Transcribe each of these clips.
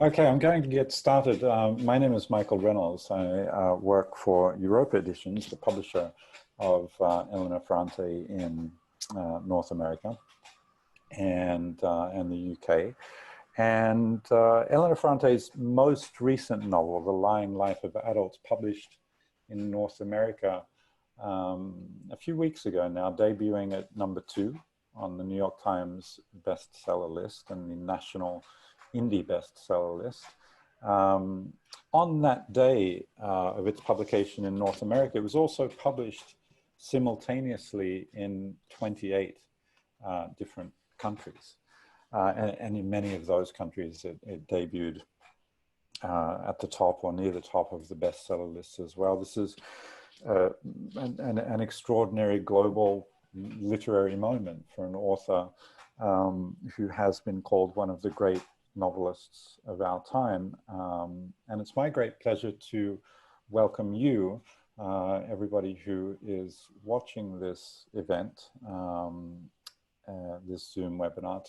Okay, I'm going to get started. My name is Michael Reynolds. I work for Europa Editions, the publisher of Elena Ferrante in North America and the UK. And Elena Ferrante's most recent novel, The Lying Life of Adults, published in North America a few weeks ago now, debuting at #2 on the New York Times bestseller list and the national indie bestseller list. On that day of its publication in North America, it was also published simultaneously in 28 different countries. And in many of those countries, it debuted at the top or near the top of the bestseller lists as well. This is an extraordinary global literary moment for an author who has been called one of the great novelists of our time. And it's my great pleasure to welcome you, everybody who is watching this event, this Zoom webinar,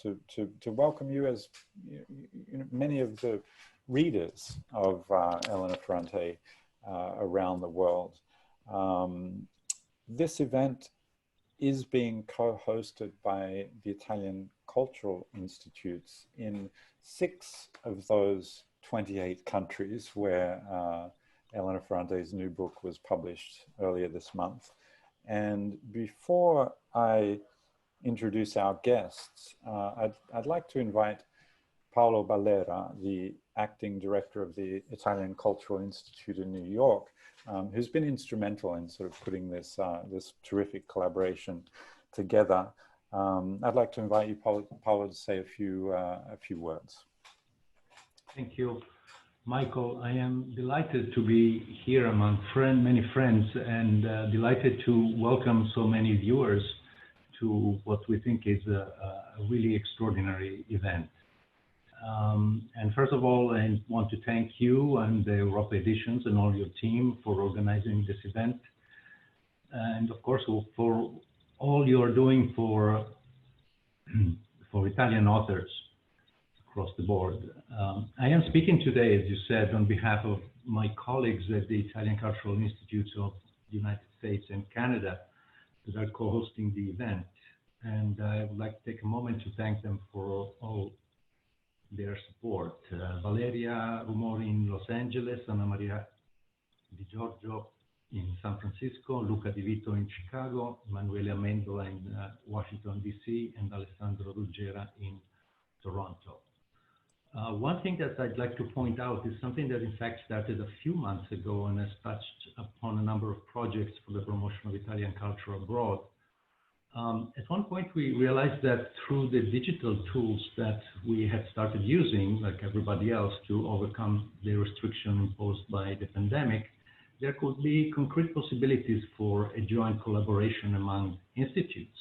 to welcome you as many of the readers of Elena Ferrante around the world. This event is being co-hosted by the Italian Cultural Institutes in 6 of those 28 countries where Elena Ferrante's new book was published earlier this month. And before I introduce our guests, I'd like to invite Paolo Barlera, the acting director of the Italian Cultural Institute in New York, who's been instrumental in sort of putting this this terrific collaboration together. I'd like to invite you, Paolo, to say a few words. Thank you, Michael. I am delighted to be here among many friends, and delighted to welcome so many viewers to what we think is a really extraordinary event. And first of all, I want to thank you and the Europa Editions and all your team for organizing this event. And of course, for all you're doing for Italian authors across the board. I am speaking today, as you said, on behalf of my colleagues at the Italian Cultural Institutes of the United States and Canada that are co-hosting the event. And I would like to take a moment to thank them for all their support. Valeria Rumori in Los Angeles, Anna Maria Di Giorgio in San Francisco, Luca Di Vito in Chicago, Emanuele Amendola in Washington, D.C., and Alessandro Ruggera in Toronto. One thing that I'd like to point out is something that in fact started a few months ago and has touched upon a number of projects for the promotion of Italian culture abroad. At one point, we realized that through the digital tools that we had started using, like everybody else, to overcome the restriction imposed by the pandemic, there could be concrete possibilities for a joint collaboration among institutes,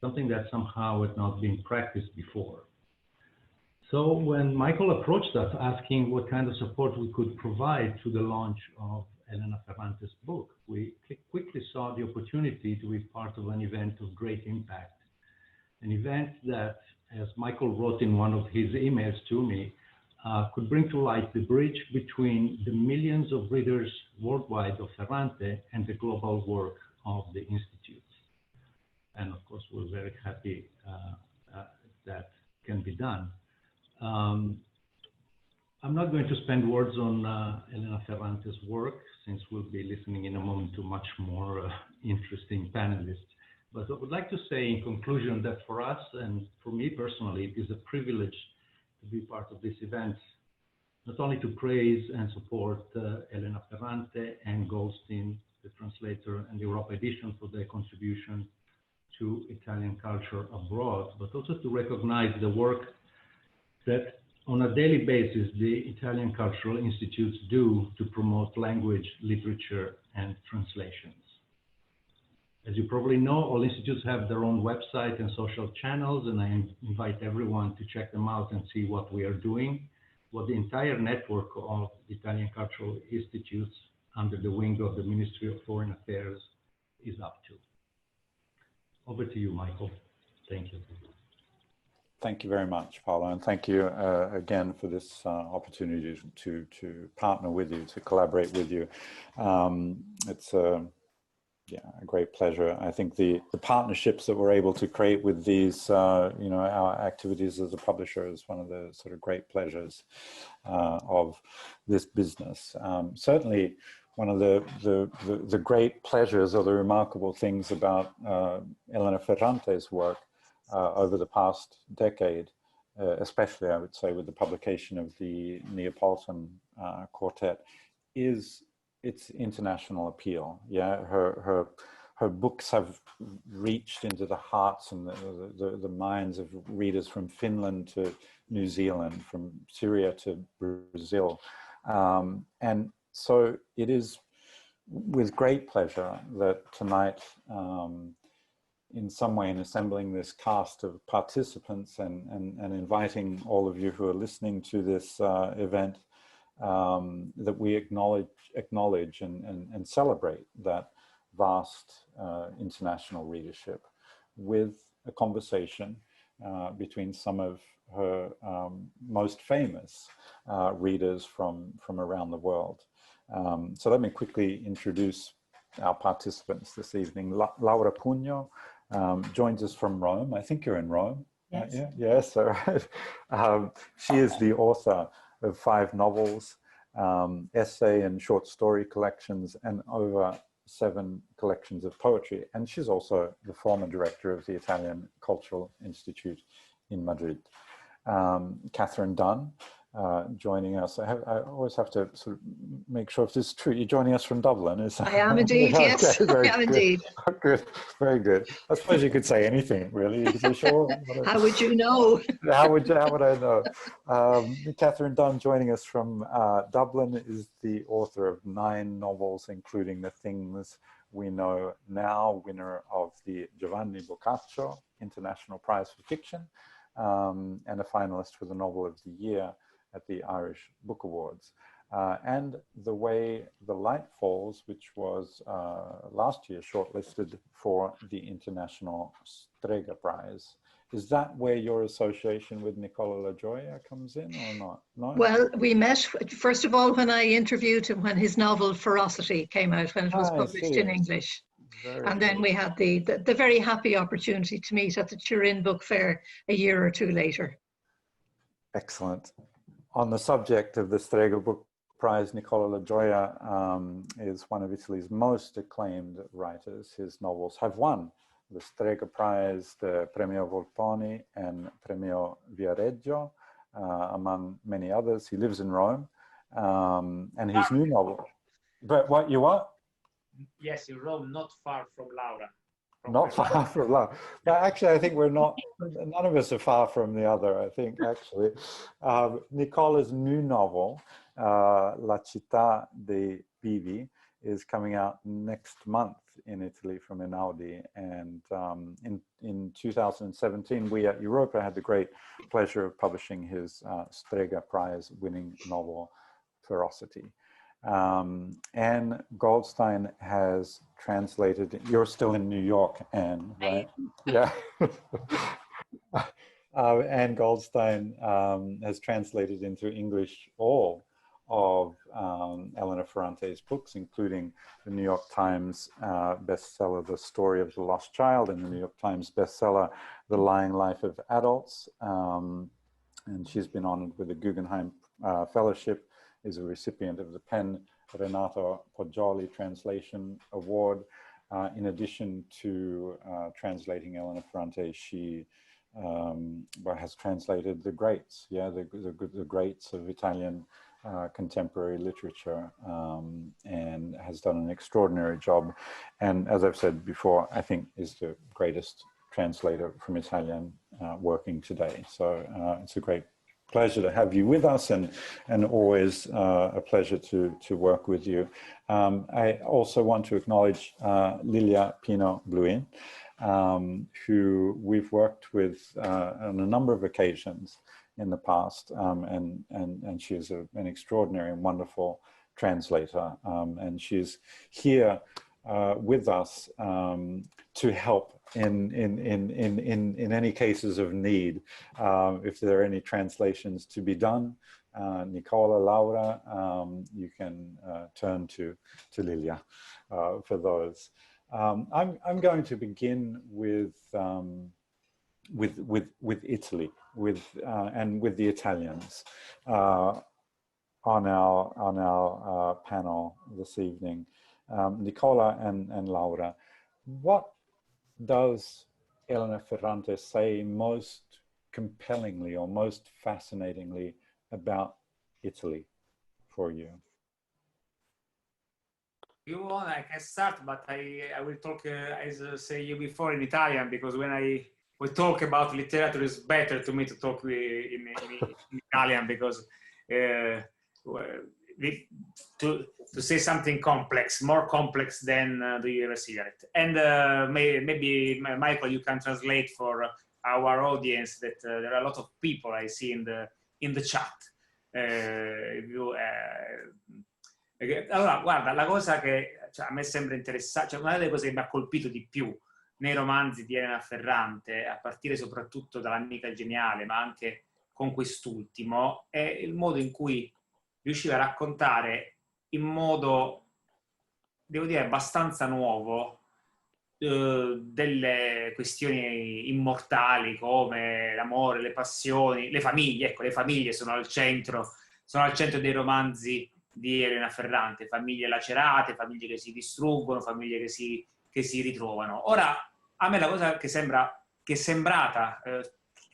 something that somehow had not been practiced before. So when Michael approached us asking what kind of support we could provide to the launch of Elena Ferrante's book, we quickly saw the opportunity to be part of an event of great impact. An event that, as Michael wrote in one of his emails to me, could bring to light the bridge between the millions of readers worldwide of Ferrante and the global work of the institutes. And of course, we're very happy that can be done. I'm not going to spend words on Elena Ferrante's work, since we'll be listening in a moment to much more interesting panelists. But I would like to say in conclusion that for us, and for me personally, it is a privilege to be part of this event, not only to praise and support Elena Ferrante, Ann Goldstein, the translator, and the Europa Edition for their contribution to Italian culture abroad, but also to recognize the work that on a daily basis, the Italian Cultural Institutes do to promote language, literature, and translations. As you probably know, all institutes have their own website and social channels, and I invite everyone to check them out and see what we are doing, what the entire network of Italian Cultural Institutes under the wing of the Ministry of Foreign Affairs is up to. Over to you, Michael. Thank you. Thank you very much, Paolo, and thank you again for this opportunity to partner with you, to collaborate with you. It's a great pleasure. I think the partnerships that we're able to create with these, our activities as a publisher is one of the sort of great pleasures of this business. Certainly, one of the great pleasures or the remarkable things about Elena Ferrante's work over the past decade, especially I would say with the publication of the Neapolitan Quartet, is its international appeal. Yeah, her books have reached into the hearts and the minds of readers from Finland to New Zealand, from Syria to Brazil, and so it is with great pleasure that tonight, in some way, in assembling this cast of participants and inviting all of you who are listening to this event, that we acknowledge and celebrate that vast international readership with a conversation between some of her most famous readers from around the world. So let me quickly introduce our participants this evening. Laura Pugno joins us from Rome. I think you're in Rome. Yes. Yes, all right. She is the author of 5 novels, essay and short story collections, and over 7 collections of poetry. And she's also the former director of the Italian Cultural Institute in Madrid. Catherine Dunne, joining us. I always have to sort of make sure if this is true. You're joining us from Dublin, is that? I am indeed, yes. Okay, I am indeed. Good, very good. I suppose you could say anything, really. You could say, sure. How would you know? How would I know? Catherine Dunne, joining us from Dublin, is the author of 9 novels, including The Things We Know Now, winner of the Giovanni Boccaccio International Prize for Fiction, and a finalist for the Novel of the Year at the Irish Book Awards. And The Way the Light Falls, which was last year shortlisted for the International Strega Prize. Is that where your association with Nicola Lagioia comes in or not? No? Well, we met, first of all, when I interviewed him when his novel Ferocity came out, when it was published in English. And then we had the very happy opportunity to meet at the Turin Book Fair a year or 2 later. Excellent. On the subject of the Strega Book Prize, Nicola Lagioia is one of Italy's most acclaimed writers. His novels have won the Strega Prize, the Premio Volponi and Premio Viareggio, among many others. He lives in Rome, and his new novel. But what you are? Yes, in Rome, not far from Laura. Not far from Laura. But actually, I think we're not, none of us are far from the other, I think, actually. Nicola's new novel, La Città dei Vivi, is coming out next month in Italy from Einaudi. And in 2017, we at Europa had the great pleasure of publishing his Strega Prize winning novel, Ferocity. Ann Goldstein has translated, you're still in New York, Ann, right? Yeah. Ann Goldstein has translated into English all of Elena Ferrante's books, including the New York Times bestseller, The Story of the Lost Child, and the New York Times bestseller, The Lying Life of Adults. And she's been honored with the Guggenheim Fellowship, is a recipient of the Penn Renato Poggioli Translation Award. In addition to translating Elena Ferrante, she has translated the greats, the greats of Italian contemporary literature, and has done an extraordinary job. And as I've said before, I think is the greatest translator from Italian working today. So it's a great pleasure to have you with us, and always a pleasure to work with you. I also want to acknowledge Lilia, Pino, Blouin, who we've worked with on a number of occasions in the past, and she is an extraordinary and wonderful translator, and she's here with us to help in any cases of need. If there are any translations to be done, Nicola, Laura, you can turn to Lilia for those. I'm going to begin with Italy, and with the Italians on our panel this evening. Nicola and Laura, what does Elena Ferrante say most compellingly or most fascinatingly about Italy for you? You want, I can start, but I will talk, as I say you before, in Italian, because when we talk about literature, it's better to me to talk in Italian, because to say something complex, more complex than the cigarette. And maybe, Michael, you can translate for our audience that there are a lot of people I see in the chat. Allora, guarda, la cosa che a me sembra interessante, cioè una delle cose che mi ha colpito di più nei romanzi di Elena Ferrante, a partire soprattutto dall'Amica Geniale, ma anche con quest'ultimo, è il modo in cui riusciva a raccontare in modo, devo dire, abbastanza nuovo delle questioni immortali come l'amore, le passioni, le famiglie. Ecco, le famiglie sono al centro dei romanzi di Elena Ferrante, famiglie lacerate, famiglie che si distruggono, famiglie che si ritrovano. Ora, a me la cosa che è sembrata,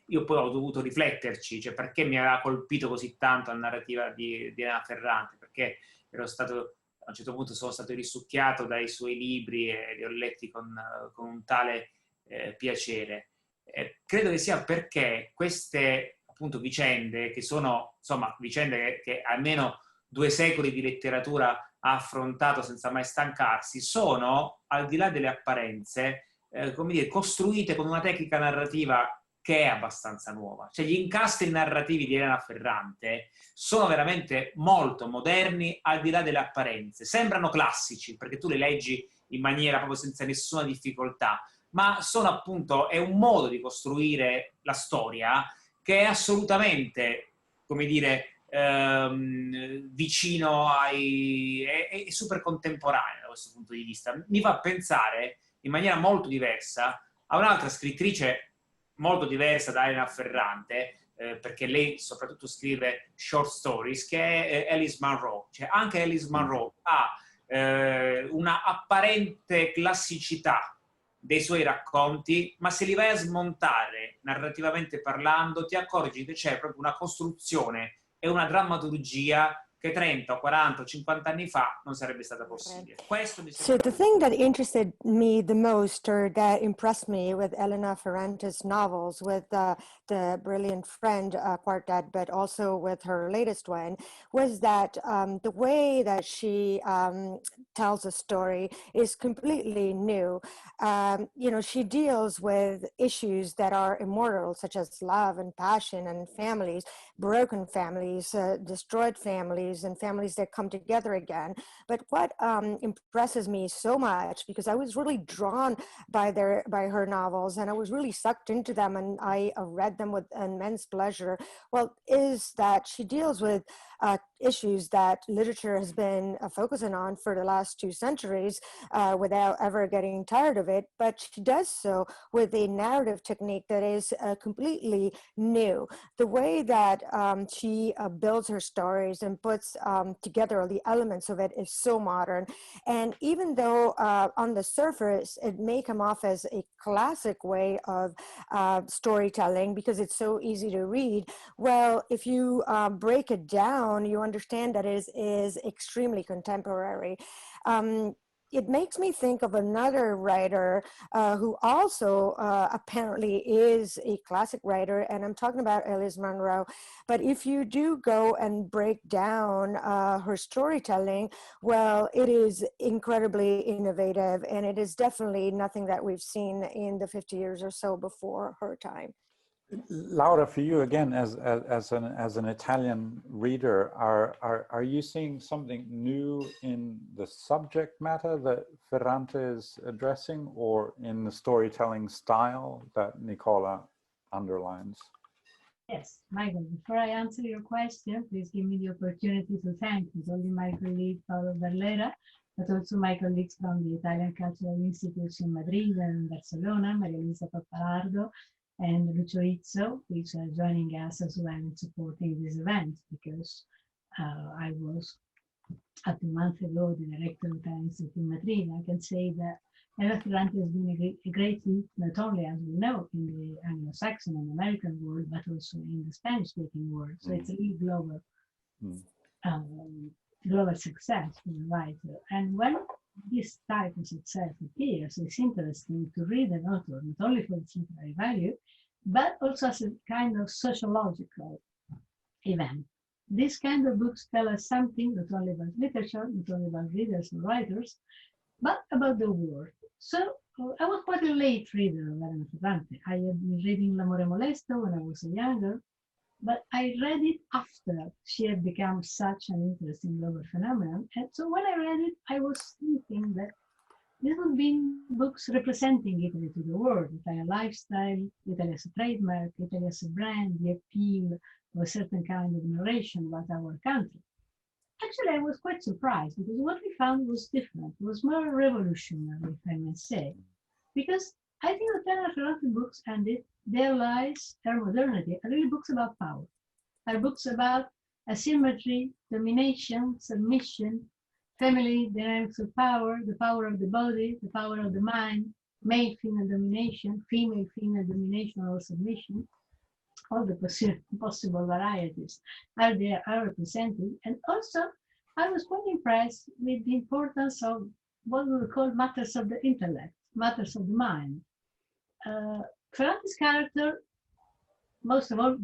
io poi ho dovuto rifletterci, cioè perché mi aveva colpito così tanto la narrativa di Elena Ferrante, perché a un certo punto sono stato risucchiato dai suoi libri e li ho letti con un tale piacere. Credo che sia perché queste appunto vicende, che sono insomma vicende che almeno 2 secoli di letteratura ha affrontato senza mai stancarsi, sono, al di là delle apparenze, come dire, costruite con una tecnica narrativa che è abbastanza nuova. Cioè gli incastri narrativi di Elena Ferrante sono veramente molto moderni, al di là delle apparenze. Sembrano classici, perché tu le leggi in maniera proprio senza nessuna difficoltà, ma sono appunto, è un modo di costruire la storia che è assolutamente, come dire, vicino è super contemporaneo da questo punto di vista. Mi fa pensare in maniera molto diversa a un'altra scrittrice molto diversa da Elena Ferrante, perché lei soprattutto scrive short stories, che è Alice Munro. Cioè, anche Alice Munro ha una apparente classicità dei suoi racconti, ma se li vai a smontare narrativamente parlando ti accorgi che c'è proprio una costruzione e una drammaturgia che 30 o 40 o 50 anni fa non sarebbe stata possibile. So the thing that interested me the most, or that impressed me with Elena Ferrante's novels, with the Brilliant Friend quartet, but also with her latest one, was that the way that she tells a story is completely new. You know, she deals with issues that are immortal, such as love and passion and families, broken families, destroyed families, and families that come together again. But what impresses me so much, because I was really drawn by her novels, and I was really sucked into them, and I read them with immense pleasure, well, is that she deals with issues that literature has been focusing on for the last 2 centuries without ever getting tired of it, but she does so with a narrative technique that is completely new. The way that she builds her stories and puts together all the elements of it is so modern. And even though on the surface it may come off as a classic way of storytelling because it's so easy to read, well, if you break it down, you understand that it is extremely contemporary. It makes me think of another writer who also apparently is a classic writer, and I'm talking about Alice Munro. But if you do go and break down her storytelling, well, it is incredibly innovative, and it is definitely nothing that we've seen in the 50 years or so before her time. Laura, for you again, as an Italian reader, are you seeing something new in the subject matter that Ferrante is addressing, or in the storytelling style that Nicola underlines? Yes, Michael, before I answer your question, please give me the opportunity to thank not only my colleague Paolo Barlera, but also my colleagues from the Italian Cultural Institutes in Madrid and Barcelona, Maria Luisa Pappalardo and Lucio Izzo, which are joining us as well in supporting this event, because I was, up to a month ago, the director of the Italian Institute in Madrid. I can say that Elena Ferrante has been a great hit, not only, as we know, in the Anglo-Saxon and American world, but also in the Spanish-speaking world. So it's a really global, global success for the writer. And when this type of success appears, it's interesting to read an author, not only for its literary value, but also as a kind of sociological event. These kind of books tell us something, not only about literature, not only about readers and writers, but about the world. So I was quite a late reader of Elena Ferrante. I had been reading L'amore molesto when I was younger, but I read it after she had become such an interesting global phenomenon. And so when I read it, I was thinking that these would be books representing Italy to the world, Italian lifestyle, Italy as a trademark, Italy as a brand, the appeal of a certain kind of narration about our country. Actually, I was quite surprised, because what we found was different. It was more revolutionary, if I may say. Because I think that Elena Ferrante books and their lies, their modernity, are really books about power. Are books about asymmetry, domination, submission, family dynamics of power, the power of the body, the power of the mind, male-female domination, female-female domination or submission. All the possible varieties are represented. And also, I was quite impressed with the importance of what we would call matters of the intellect, matters of the mind. Ferrante's character, most of all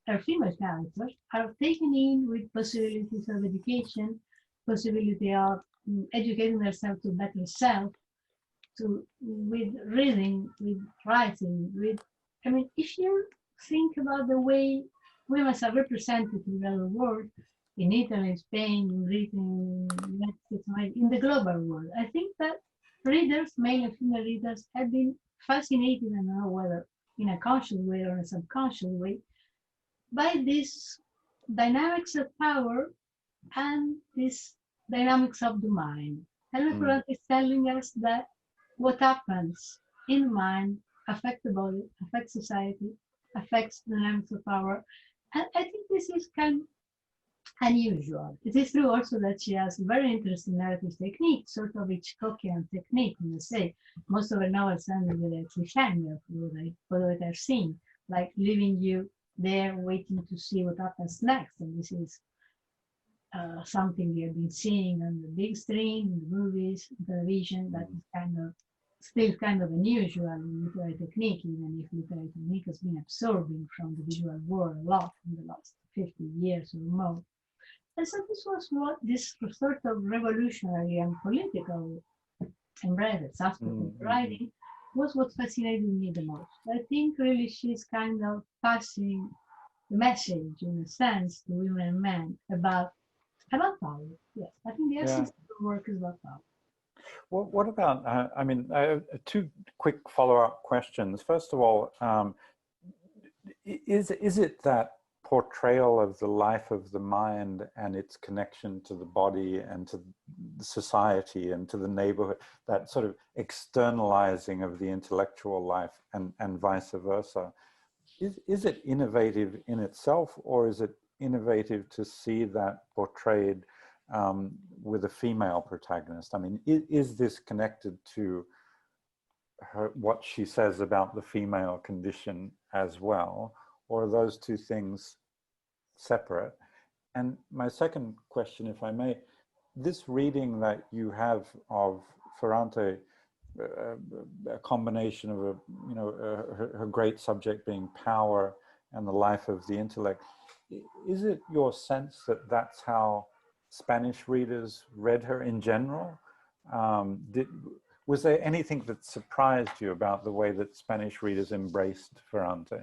her female characters, are taken in with possibilities of education, possibility of educating themselves to better self, with reading, with writing, I mean, if you think about the way women are represented in the world, in Italy, in Spain, in Britain, in the global world, I think that readers, male and female readers, have been fascinated, I don't know whether in a conscious way or a subconscious way, by these dynamics of power and these dynamics of the mind. Elena Ferrante is telling us that what happens in the mind affects the body, affects society, affects the dynamics of power. And I think this is kind of unusual. It is true also that she has a very interesting narrative technique, sort of Hitchcockian technique, you say. Most of her novels end with a cliffhanger for what I've seen, like leaving you there waiting to see what happens next. And this is something we have been seeing on the big screen, in the movies, television, that is still kind of unusual in literary technique, even if literary technique has been absorbing from the visual world a lot in the last 50 years or more. And so this was what this sort of revolutionary and political embedded aspect of writing was what fascinated me the most. I think really she's kind of passing the message, in a sense, to women and men about power. Yes, I think the essence of the work is about power. Well, what about, I mean, two quick follow-up questions. First of all, is it that portrayal of the life of the mind and its connection to the body and to society and to the neighborhood, that sort of externalizing of the intellectual life and vice versa, is it innovative in itself, or is it innovative to see that portrayed with a female protagonist? I mean, is this connected to what she says about the female condition as well, or are those two things separate? And my second question, if I may, this reading that you have of Ferrante, a combination of her great subject being power and the life of the intellect, is it your sense that that's how Spanish readers read her in general? Was there anything that surprised you about the way that Spanish readers embraced Ferrante?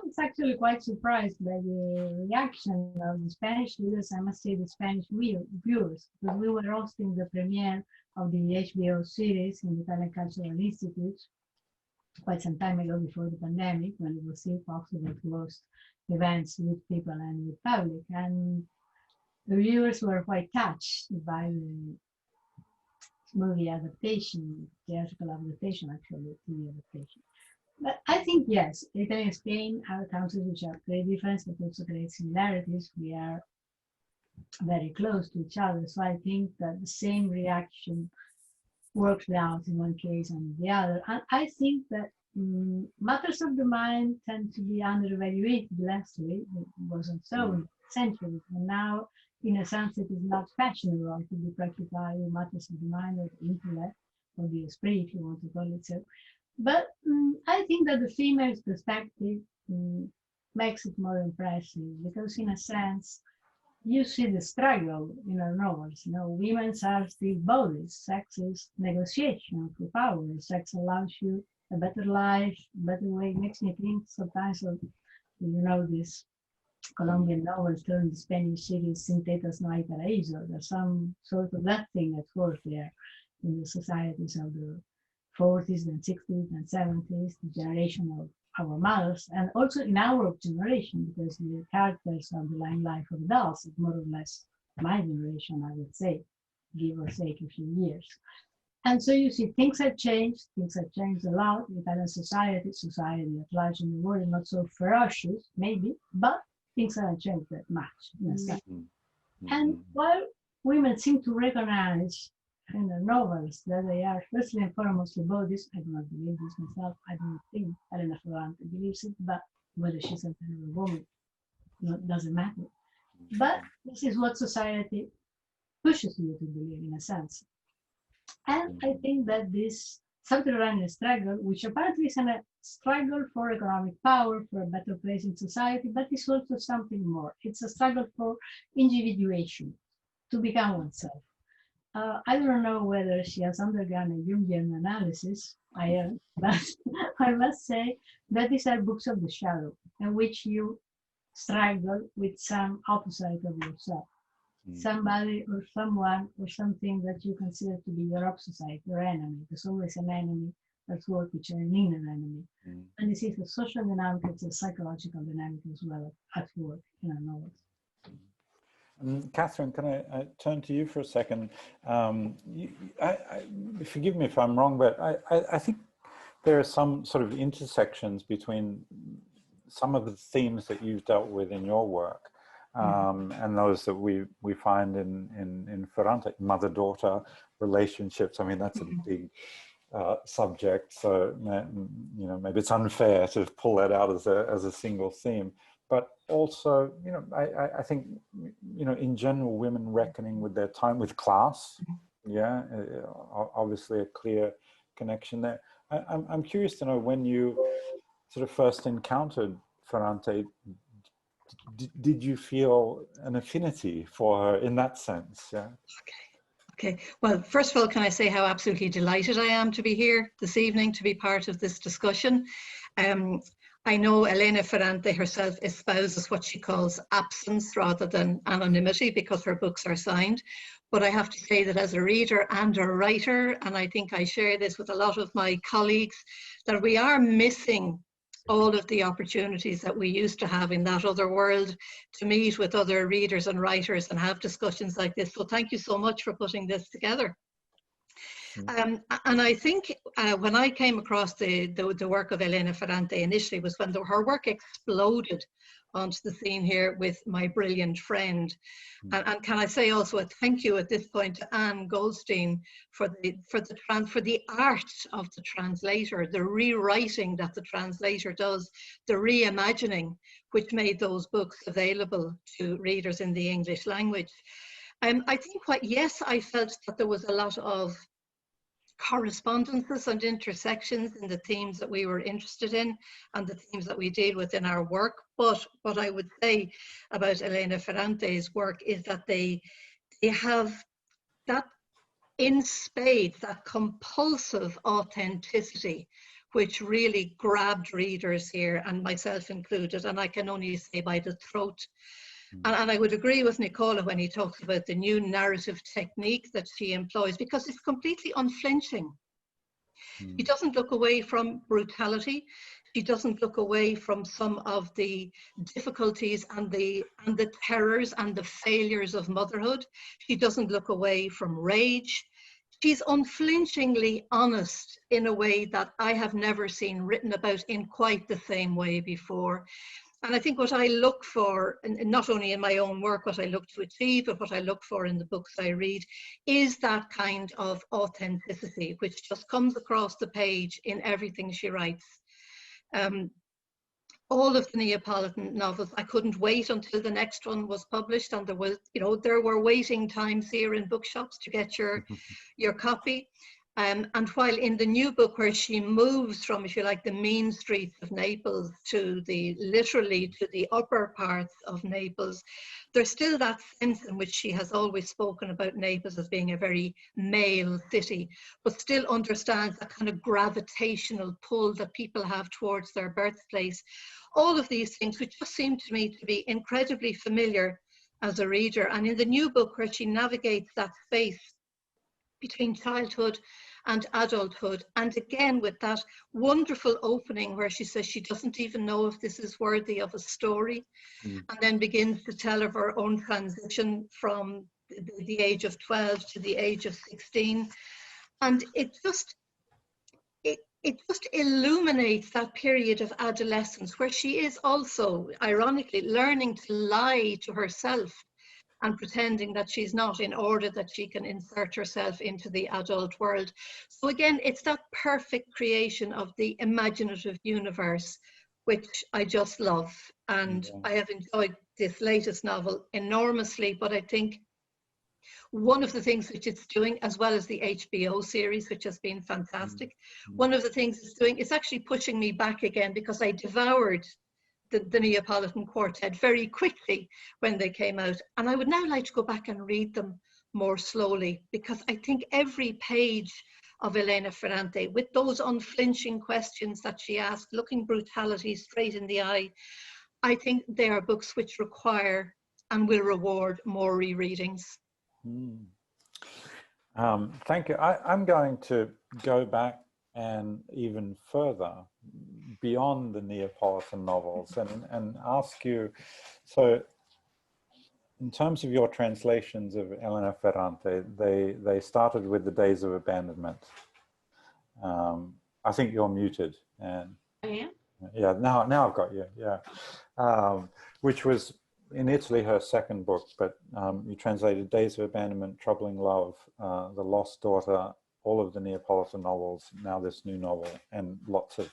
was actually quite surprised by the reaction of the Spanish readers, I must say the Spanish viewers, because we were hosting the premiere of the HBO series in the Italian Cultural Institute quite some time ago before the pandemic, when it was still possible to host events with people and with public. And the viewers were quite touched by the movie adaptation, theatrical adaptation, actually, TV adaptation. But I think, yes, Italy and Spain are countries which are great different, but also great similarities. We are very close to each other. So I think that the same reaction works out in one case and the other. And I think that matters of the mind tend to be under-evaluated lastly. It wasn't so in centuries. And now, in a sense, it is not fashionable to be preoccupied with matters of the mind or the intellect or the esprit, if you want to call it so. But I think that the female's perspective makes it more impressive, because in a sense, you see the struggle in our novels. You know, women are still bodies. Sex is negotiation for power. Sex allows you a better life, a better way. It makes me think sometimes of, you know, this Colombian novel turned Spanish series Sin Tetas No Hay Paraíso. There's some sort of that thing at work there in the societies of the 40s and 60s and 70s, the generation of our mothers, and also in our generation, because the characters of the limelight of adults is more or less my generation, I would say, give or take a few years. And so you see, things have changed a lot. Italian society at large in the world is not so ferocious, maybe, but things haven't changed that much in a sense. And while women seem to recognize in their novels that they are firstly and foremostly bodies, I do not believe this myself. I don't think Elena Ferrante believes it, but whether she's a man or a woman, doesn't matter. But this is what society pushes you to believe, in a sense. And I think that this subterranean struggle, which apparently is a struggle for economic power, for a better place in society, but it's also something more. It's a struggle for individuation, to become oneself. I don't know whether she has undergone a Jungian analysis, but I must say that these are books of the shadow, in which you struggle with some opposite of yourself. Somebody or someone or something that you consider to be your opposite, your enemy. There's always an enemy at work, which is an inner enemy. And this is a social dynamic, it's a psychological dynamic as well at work in our novels. Catherine, can I turn to you for a second? Forgive me if I'm wrong, but I think there are some sort of intersections between some of the themes that you've dealt with in your work and those that we find in Ferrante, mother-daughter relationships. I mean, that's a big subject, so you know, maybe it's unfair to pull that out as a single theme. But also, you know, I think, you know, in general, women reckoning with their time, with class, yeah, obviously a clear connection there. I'm curious to know, when you sort of first encountered Ferrante, did you feel an affinity for her in that sense? Yeah. Okay. Well, first of all, can I say how absolutely delighted I am to be here this evening to be part of this discussion. I know Elena Ferrante herself espouses what she calls absence rather than anonymity, because her books are signed. But I have to say that as a reader and a writer, and I think I share this with a lot of my colleagues, that we are missing all of the opportunities that we used to have in that other world to meet with other readers and have discussions like this. So thank you so much for putting this together. And I think when I came across the work of Elena Ferrante initially was when her work exploded onto the scene here with My Brilliant Friend. And can I say also a thank you at this point to Ann Goldstein for the art of the translator, the rewriting that the translator does, the reimagining, which made those books available to readers in the English language. I think I felt that there was a lot of correspondences and intersections in the themes that we were interested in and the themes that we deal with in our work. But what I would say about Elena Ferrante's work is that they have that in spades, that compulsive authenticity, which really grabbed readers here, and myself included, and I can only say by the throat. And I would agree with Nicola when he talks about the new narrative technique that she employs, because it's completely unflinching. She doesn't look away from brutality. She doesn't look away from some of the difficulties and the terrors and the failures of motherhood. She doesn't look away from rage. She's unflinchingly honest in a way that I have never seen written about in quite the same way before. And I think what I look for, and not only in my own work, what I look to achieve, but what I look for in the books I read, is that kind of authenticity, which just comes across the page in everything she writes. All of the Neapolitan novels, I couldn't wait until the next one was published, and there was, there were waiting times here in bookshops to get your copy. And while in the new book, where she moves from, if you like, the mean streets of Naples to literally to the upper parts of Naples, there's still that sense in which she has always spoken about Naples as being a very male city, but still understands that kind of gravitational pull that people have towards their birthplace. All of these things, which just seem to me to be incredibly familiar as a reader. And in the new book, where she navigates that space between childhood and adulthood, and again with that wonderful opening where she says she doesn't even know if this is worthy of a story, and then begins to tell of her own transition from the age of 12 to the age of 16, and it just illuminates that period of adolescence where she is also ironically learning to lie to herself and pretending that she's not, in order that she can insert herself into the adult world. So again, it's that perfect creation of the imaginative universe, which I just love. And I have enjoyed this latest novel enormously, but I think one of the things which it's doing, as well as the HBO series, which has been fantastic, one of the things it's doing is actually pushing me back again, because I devoured the Neapolitan Quartet very quickly when they came out. And I would now like to go back and read them more slowly, because I think every page of Elena Ferrante, with those unflinching questions that she asked, looking brutality straight in the eye, I think they are books which require and will reward more rereadings. Thank you. I'm going to go back and even further beyond the Neapolitan novels and ask you, so in terms of your translations of Elena Ferrante, they started with The Days of Abandonment. I think you're muted. And I am? Yeah, now I've got you, yeah. Which was in Italy her second book, but you translated Days of Abandonment, Troubling Love, The Lost Daughter, all of the Neapolitan novels, now this new novel, and lots of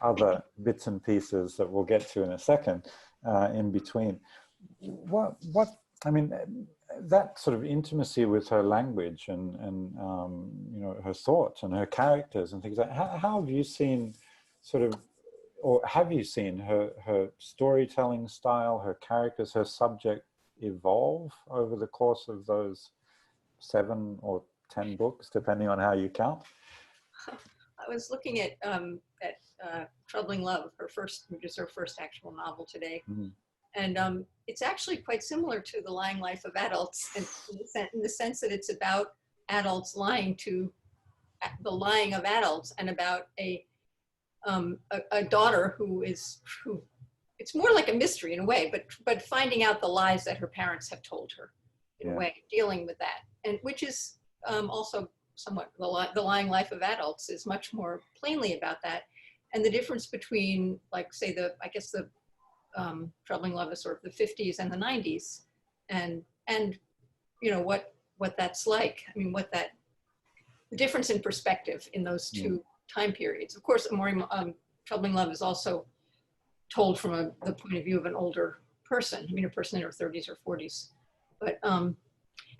other bits and pieces that we'll get to in a second in between. What I mean, that sort of intimacy with her language and you know, her thoughts and her characters and things like that, how have you seen sort of, or have you seen her storytelling style, her characters, her subject evolve over the course of those 7 or 10 books, depending on how you count? I was looking at Troubling Love, which is her first actual novel today. And it's actually quite similar to The Lying Life of Adults in the sense that it's about adults lying to the lying of adults, and about a daughter who it's more like a mystery in a way, but finding out the lies that her parents have told her in a way, dealing with that, and which is also somewhat the Lying Life of Adults is much more plainly about that, and the difference between, like, say, the Troubling Love is sort of the 50s and the 90s, and you know what that's like. I mean, the difference in perspective in those two time periods. Of course, Troubling Love is also told from the point of view of an older person. I mean, a person in her 30s or 40s. But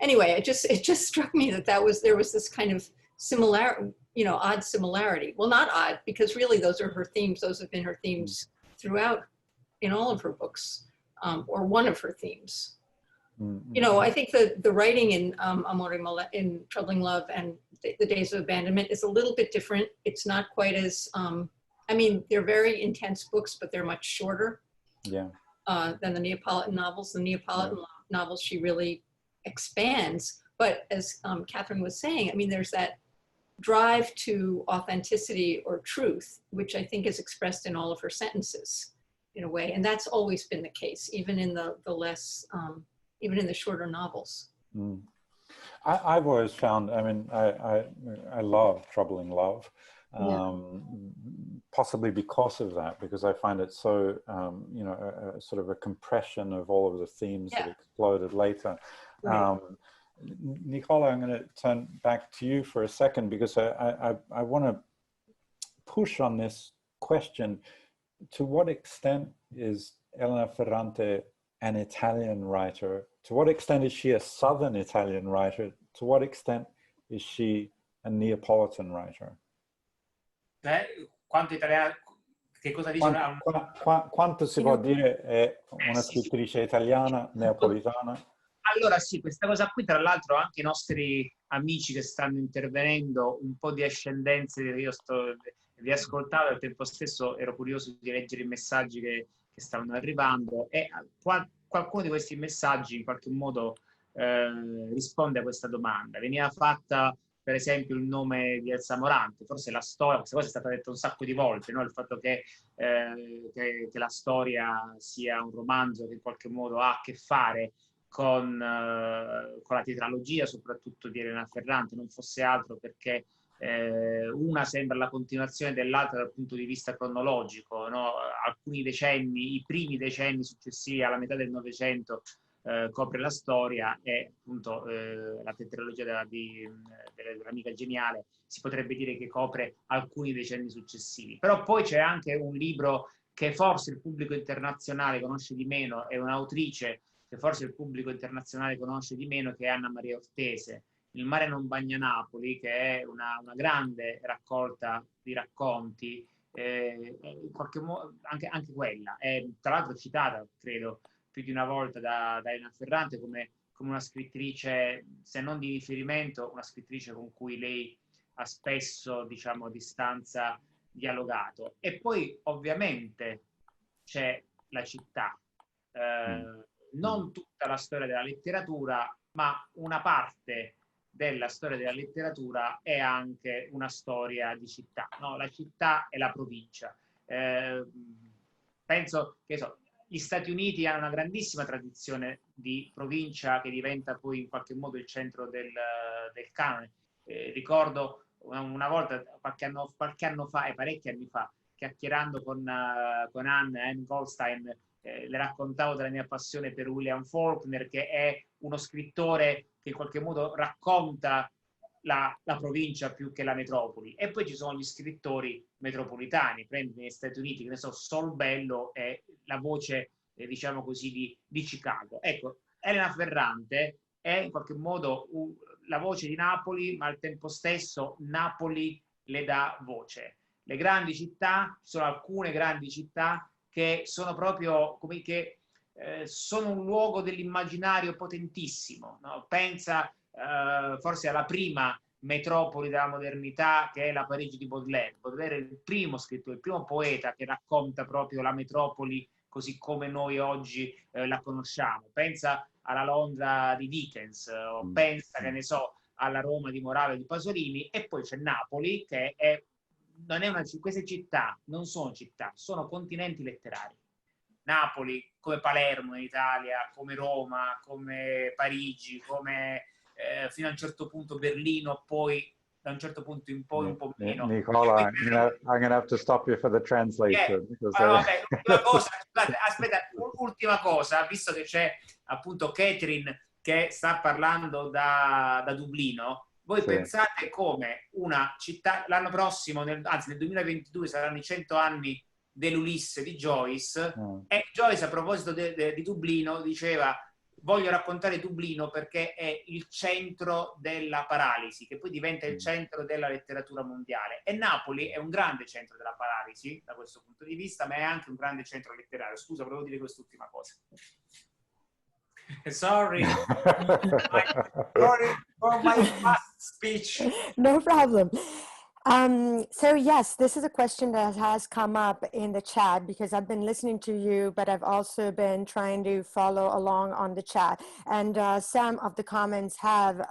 anyway, it just struck me that there was this kind of similarity, you know, odd similarity. Well, not odd, because really those are her themes. Those have been her themes throughout in all of her books, or one of her themes. You know, I think the writing in in Troubling Love and the Days of Abandonment is a little bit different. It's not quite as, I mean, they're very intense books, but they're much shorter than the Neapolitan novels. The Neapolitan novels, she really expands. But as Catherine was saying, I mean, there's that drive to authenticity or truth, which I think is expressed in all of her sentences in a way. And that's always been the case, even in the less, even in the shorter novels. I've always found, I mean, I love Troubling Love, possibly because of that, because I find it so, you know, sort of a compression of all of the themes that exploded later. Nicola, I'm going to turn back to you for a second, because I want to push on this question. To what extent is Elena Ferrante an Italian writer? To what extent is she a Southern Italian writer? To what extent is she a Neapolitan writer? Quanto italiano, che cosa dice? Quanto si può dire è una scrittrice italiana, neapolitana? Allora sì, questa cosa qui, tra l'altro anche i nostri amici che stanno intervenendo, un po' di ascendenze, io vi ascoltavo e al tempo stesso ero curioso di leggere i messaggi che stavano arrivando, e qualcuno di questi messaggi in qualche modo risponde a questa domanda. Veniva fatta per esempio il nome di Elsa Morante, forse la storia, questa cosa è stata detta un sacco di volte, no? Il fatto che la storia sia un romanzo che in qualche modo ha a che fare con la tetralogia, soprattutto di Elena Ferrante, non fosse altro perché una sembra la continuazione dell'altra dal punto di vista cronologico, no? Alcuni decenni, i primi decenni successivi alla metà del Novecento copre la storia, e appunto la tetralogia dell'amica geniale si potrebbe dire che copre alcuni decenni successivi. Però poi c'è anche un libro che forse il pubblico internazionale conosce di meno, è un'autrice che forse il pubblico internazionale conosce di meno, che è Anna Maria Ortese, Il mare non bagna Napoli, che è una grande raccolta di racconti, in qualche modo anche quella è tra l'altro citata, credo, più di una volta da Elena Ferrante come una scrittrice, se non di riferimento, una scrittrice con cui lei ha spesso, diciamo, a distanza dialogato. E poi ovviamente c'è la città, non tutta la storia della letteratura, ma una parte della storia della letteratura è anche una storia di città, no? La città e la provincia. Penso che gli Stati Uniti hanno una grandissima tradizione di provincia che diventa poi in qualche modo il centro del canone. Ricordo una volta, qualche anno fa, e parecchi anni fa, chiacchierando con Ann Goldstein, le raccontavo della mia passione per William Faulkner, che è uno scrittore che in qualche modo racconta la provincia più che la metropoli. E poi ci sono gli scrittori metropolitani, prendi negli Stati Uniti, che ne so, Sol Bello è la voce, diciamo così, di Chicago. Ecco, Elena Ferrante è in qualche modo la voce di Napoli, ma al tempo stesso Napoli le dà voce. Le grandi città, ci sono alcune grandi città che sono proprio come che sono un luogo dell'immaginario potentissimo, no? Pensa forse alla prima metropoli della modernità, che è la Parigi di Baudelaire. Baudelaire è il primo scrittore, il primo poeta che racconta proprio la metropoli così come noi oggi la conosciamo. Pensa alla Londra di Dickens, o pensa, che ne so, alla Roma di Morale di Pasolini. E poi c'è Napoli, che non è queste città non sono città, sono continenti letterari. Napoli, come Palermo in Italia, come Roma, come Parigi, come fino a un certo punto Berlino, poi da un certo punto in poi un po' meno. Nicola, I'm gonna have to stop you for the translator. Vabbè, ultima cosa, aspetta, ultima cosa, visto che c'è appunto Catherine che sta parlando da Dublino, voi pensate come una città, l'anno prossimo, anzi nel 2022 saranno i 100 anni dell'Ulisse di Joyce, e Joyce, a proposito di Dublino, diceva: voglio raccontare Dublino perché è il centro della paralisi, che poi diventa il centro della letteratura mondiale. E Napoli è un grande centro della paralisi da questo punto di vista, ma è anche un grande centro letterario. Scusa, volevo dire quest'ultima cosa. Sorry. Sorry for my past speech. No problem. So yes, this is a question that has come up in the chat because I've been listening to you, but I've also been trying to follow along on the chat. And some of the comments have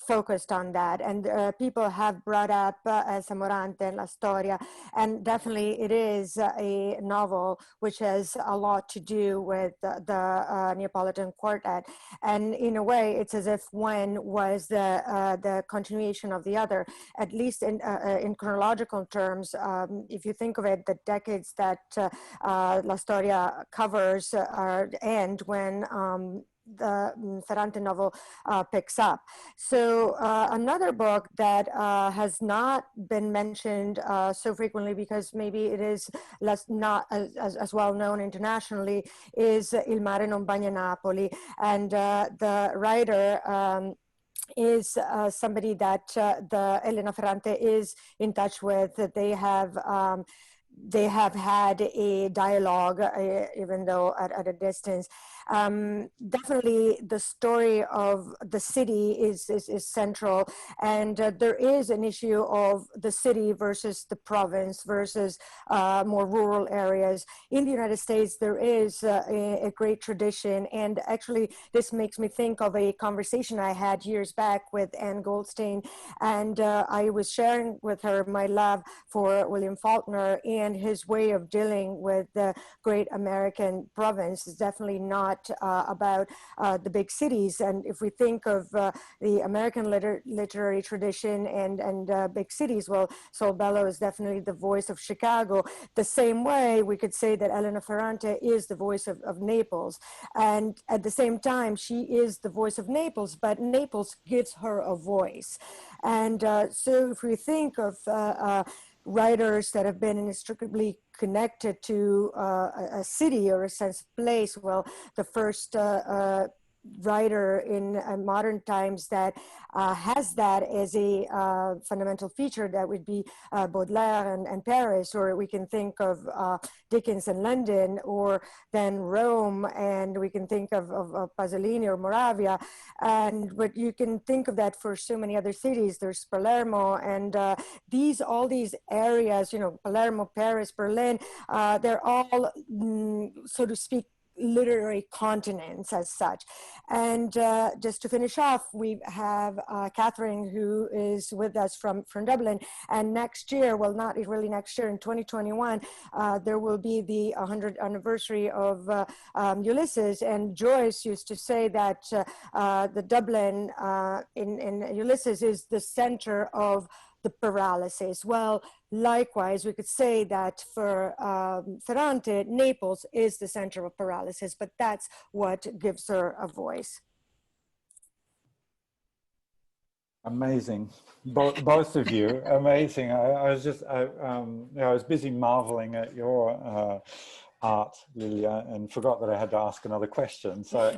focused on that, and people have brought up Samorante and La Storia, and definitely it is a novel which has a lot to do with the Neapolitan Quartet, and in a way it's as if one was the continuation of the other, at least in chronological terms. If you think of it, the decades that La Storia covers end when the Ferrante novel picks up. So another book that has not been mentioned so frequently because maybe it is not as well known internationally is Il mare non bagna Napoli, and the writer is somebody that the Elena Ferrante is in touch with. They have had a dialogue, even though at a distance. Definitely the story of the city is central, and there is an issue of the city versus the province versus more rural areas. In the United States, there is a great tradition, and actually this makes me think of a conversation I had years back with Ann Goldstein, and I was sharing with her my love for William Faulkner, and his way of dealing with the great American province is definitely not about the big cities. And if we think of the American literary tradition and big cities, well, Saul Bellow is definitely the voice of Chicago. The same way we could say that Elena Ferrante is the voice of Naples. And at the same time, she is the voice of Naples, but Naples gives her a voice. And so if we think of writers that have been inextricably connected to a city or a sense of place, well, the first writer in modern times that has that as a fundamental feature, that would be Baudelaire and Paris, or we can think of Dickens and London, or then Rome, and we can think of Pasolini or Moravia, but you can think of that for so many other cities. There's Palermo, and all these areas, Palermo, Paris, Berlin, they're all, so to speak, literary continents as such. And just to finish off, we have Catherine, who is with us from Dublin, and next year, well, not really next year, in 2021, there will be the 100th anniversary of Ulysses, and Joyce used to say that the Dublin in Ulysses is the center of the paralysis. Well, likewise, we could say that for Ferrante, Naples is the center of paralysis, but that's what gives her a voice. Amazing, both of you, amazing. I was busy marveling at your art, Lilia, and forgot that I had to ask another question. So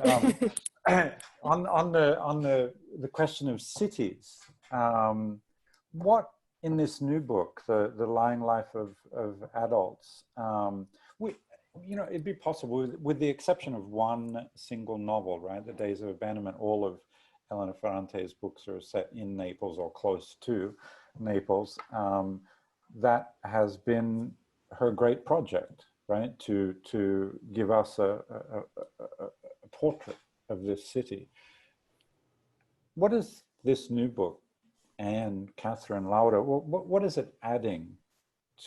on the question of cities, what in this new book, the Lying Life of Adults, it'd be possible, with the exception of one single novel, right, The Days of Abandonment, all of Elena Ferrante's books are set in Naples or close to Naples. That has been her great project, right, to give us a portrait of this city. What is this new book, and Catherine, Laura, what is it adding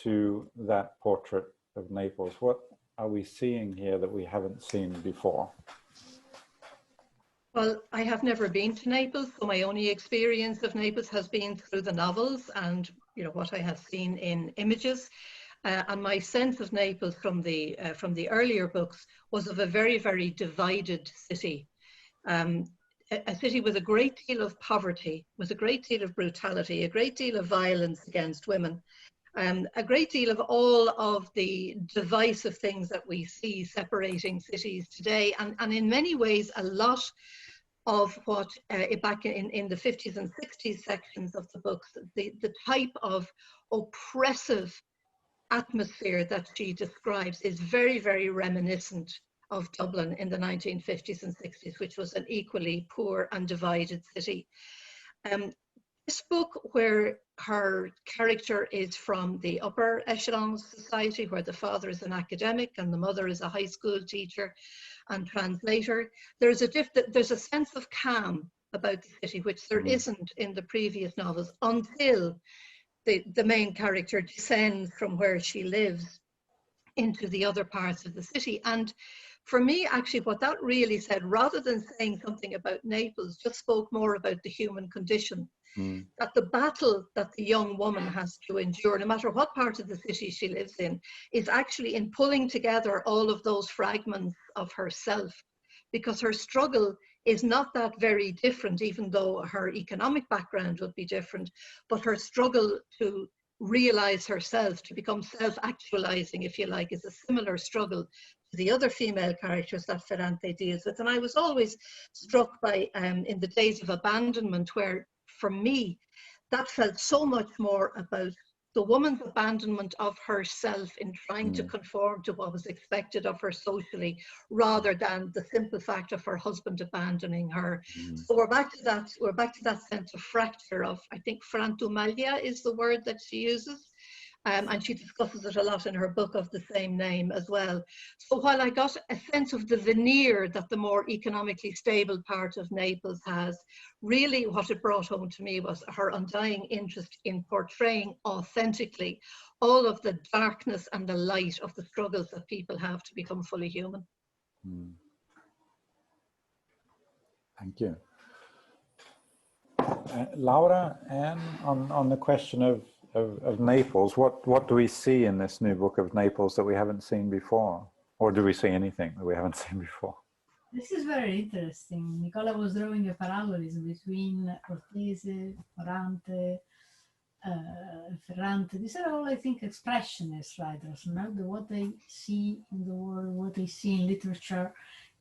to that portrait of Naples? What are we seeing here that we haven't seen before? Well, I have never been to Naples, so my only experience of Naples has been through the novels and what I have seen in images. And my sense of Naples from the earlier books was of a very, very divided city. A city with a great deal of poverty, with a great deal of brutality, a great deal of violence against women, a great deal of all of the divisive things that we see separating cities today, and in many ways a lot of what back in the 50s and 60s sections of the books, the type of oppressive atmosphere that she describes is very, very reminiscent of Dublin in the 1950s and 60s, which was an equally poor and divided city. This book, where her character is from the upper echelons of society, where the father is an academic and the mother is a high school teacher and translator, there's a sense of calm about the city, which there isn't in the previous novels, until the main character descends from where she lives into the other parts of the city. And for me, actually, what that really said, rather than saying something about Naples, just spoke more about the human condition. That the battle that the young woman has to endure, no matter what part of the city she lives in, is actually in pulling together all of those fragments of herself, because her struggle is not that very different, even though her economic background would be different, but her struggle to realize herself, to become self-actualizing, if you like, is a similar struggle to the other female characters that Ferrante deals with. And I was always struck by, in the days of abandonment, where for me, that felt so much more about the woman's abandonment of herself in trying to conform to what was expected of her socially, rather than the simple fact of her husband abandoning her. So we're back to that sense of fracture of, I think, frantumalia is the word that she uses. And she discusses it a lot in her book of the same name as well. So while I got a sense of the veneer that the more economically stable part of Naples has, really what it brought home to me was her undying interest in portraying authentically all of the darkness and the light of the struggles that people have to become fully human. Thank you. Laura, Anne, on the question of Naples, what do we see in this new book of Naples that we haven't seen before? Or do we see anything that we haven't seen before? This is very interesting. Nicola was drawing a parallelism between Cortese, Ferrante. These are all, I think, expressionist writers. No? What they see in the world, what they see in literature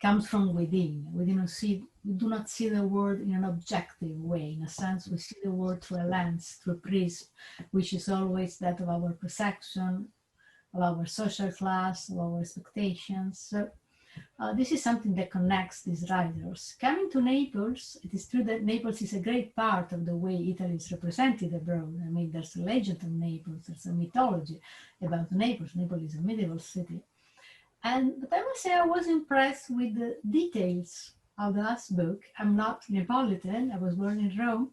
comes from within. We do not see the world in an objective way. In a sense, we see the world through a lens, through a prism, which is always that of our perception, of our social class, of our expectations. So this is something that connects these writers. Coming to Naples, it is true that Naples is a great part of the way Italy is represented abroad. I mean, there's a legend of Naples, there's a mythology about Naples. Naples is a medieval city. But I must say I was impressed with the details of the last book. I'm not Neapolitan, I was born in Rome.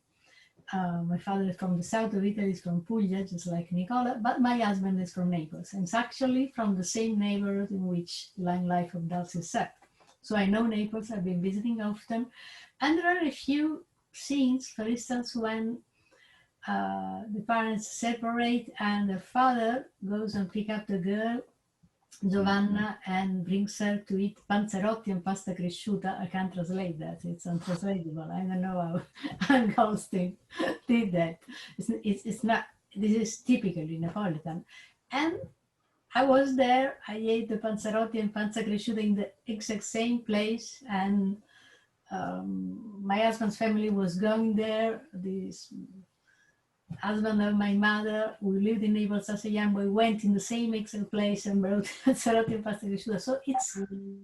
My father is from the south of Italy, is from Puglia, just like Nicola, but my husband is from Naples. And it's actually from the same neighborhood in which the Lying Life of Dulce is set. So I know Naples, I've been visiting often. And there are a few scenes, for instance, when the parents separate and the father goes and pick up the girl, Giovanna, and brings her to eat panzerotti and pasta cresciuta. I can't translate that, it's untranslatable. I don't know how Ann Goldstein did that. It's not, this is typically Neapolitan. And I was there, I ate the panzerotti and pasta cresciuta in the exact same place, and my husband's family was going there. This husband of my mother, who lived in Naples as a young boy, went in the same exact place and brought panzerotti and pasta cresciuta. So it's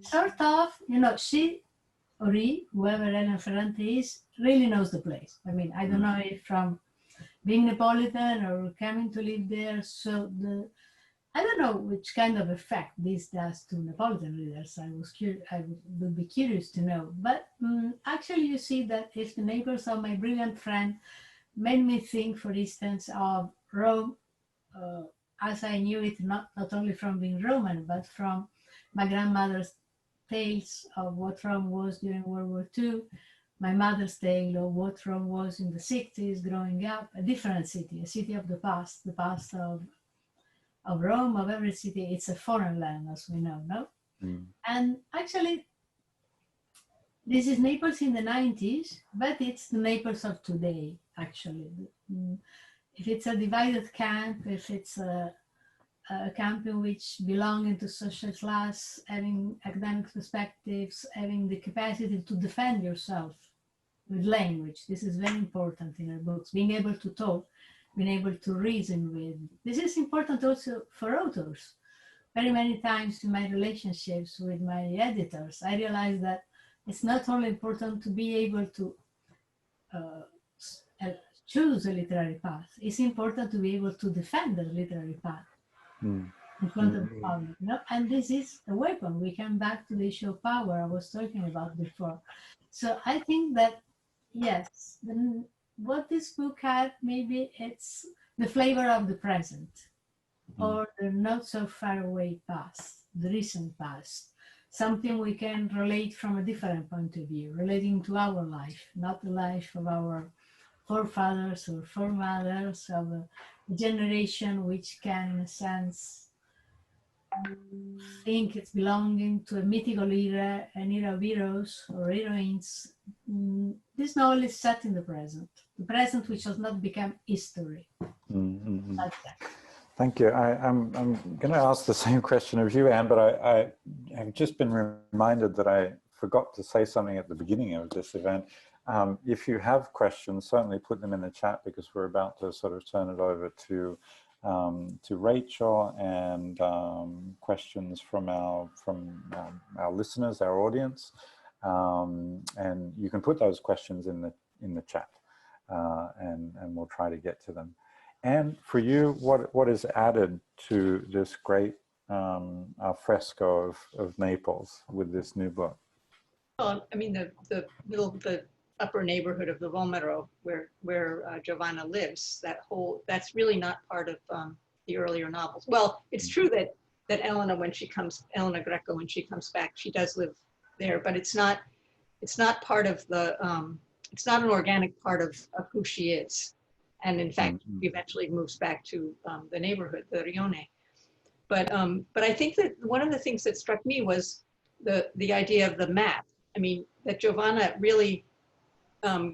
sort of, you know, she or he, whoever Elena Ferrante is, really knows the place. I mean, I don't know if from being Neapolitan or coming to live there, so I don't know which kind of effect this does to Neapolitan readers. I would be curious to know. But actually, you see that if the neighbors of my brilliant friend made me think, for instance, of Rome as I knew it, not only from being Roman, but from my grandmother's tales of what Rome was during World War II, my mother's tale of what Rome was in the 60s growing up, a different city, a city of the past of Rome, of every city. It's a foreign land, as we know, no? And actually, this is Naples in the 90s, but it's the Naples of today, actually. If it's a divided camp, if it's a camp in which belonging to social class, having academic perspectives, having the capacity to defend yourself with language. This is very important in our books, being able to talk, being able to reason with. This is important also for authors. very many times in my relationships with my editors, I realized that it's not only important to be able to choose a literary path, it's important to be able to defend the literary path in front of the public. You know? And this is a weapon. We come back to the issue of power I was talking about before. So I think that, yes, what this book had, maybe it's the flavor of the present, or the not so far away past, the recent past, something we can relate from a different point of view, relating to our life, not the life of our forefathers or foremothers, of a generation which can, in a sense, think it's belonging to a mythical era, an era of heroes or heroines. This novel is set in the present which has not become history. Like that. Thank you. I'm going to ask the same question of you, Anne, but I have just been reminded that I forgot to say something at the beginning of this event. If you have questions, certainly put them in the chat, because we're about to sort of turn it over to Rachel and questions from our listeners, our audience, and you can put those questions in the chat, and we'll try to get to them. And for you, what is added to this great fresco of Naples with this new book? Well, I mean, the upper neighborhood of the Vomero, where Giovanna lives, that's really not part of the earlier novels. Well, it's true that Elena Greco, when she comes back, she does live there, but it's not part of the it's not an organic part of who she is. And in fact, she eventually moves back to the neighborhood, the Rione. But I think that one of the things that struck me was the idea of the map. I mean, that Giovanna really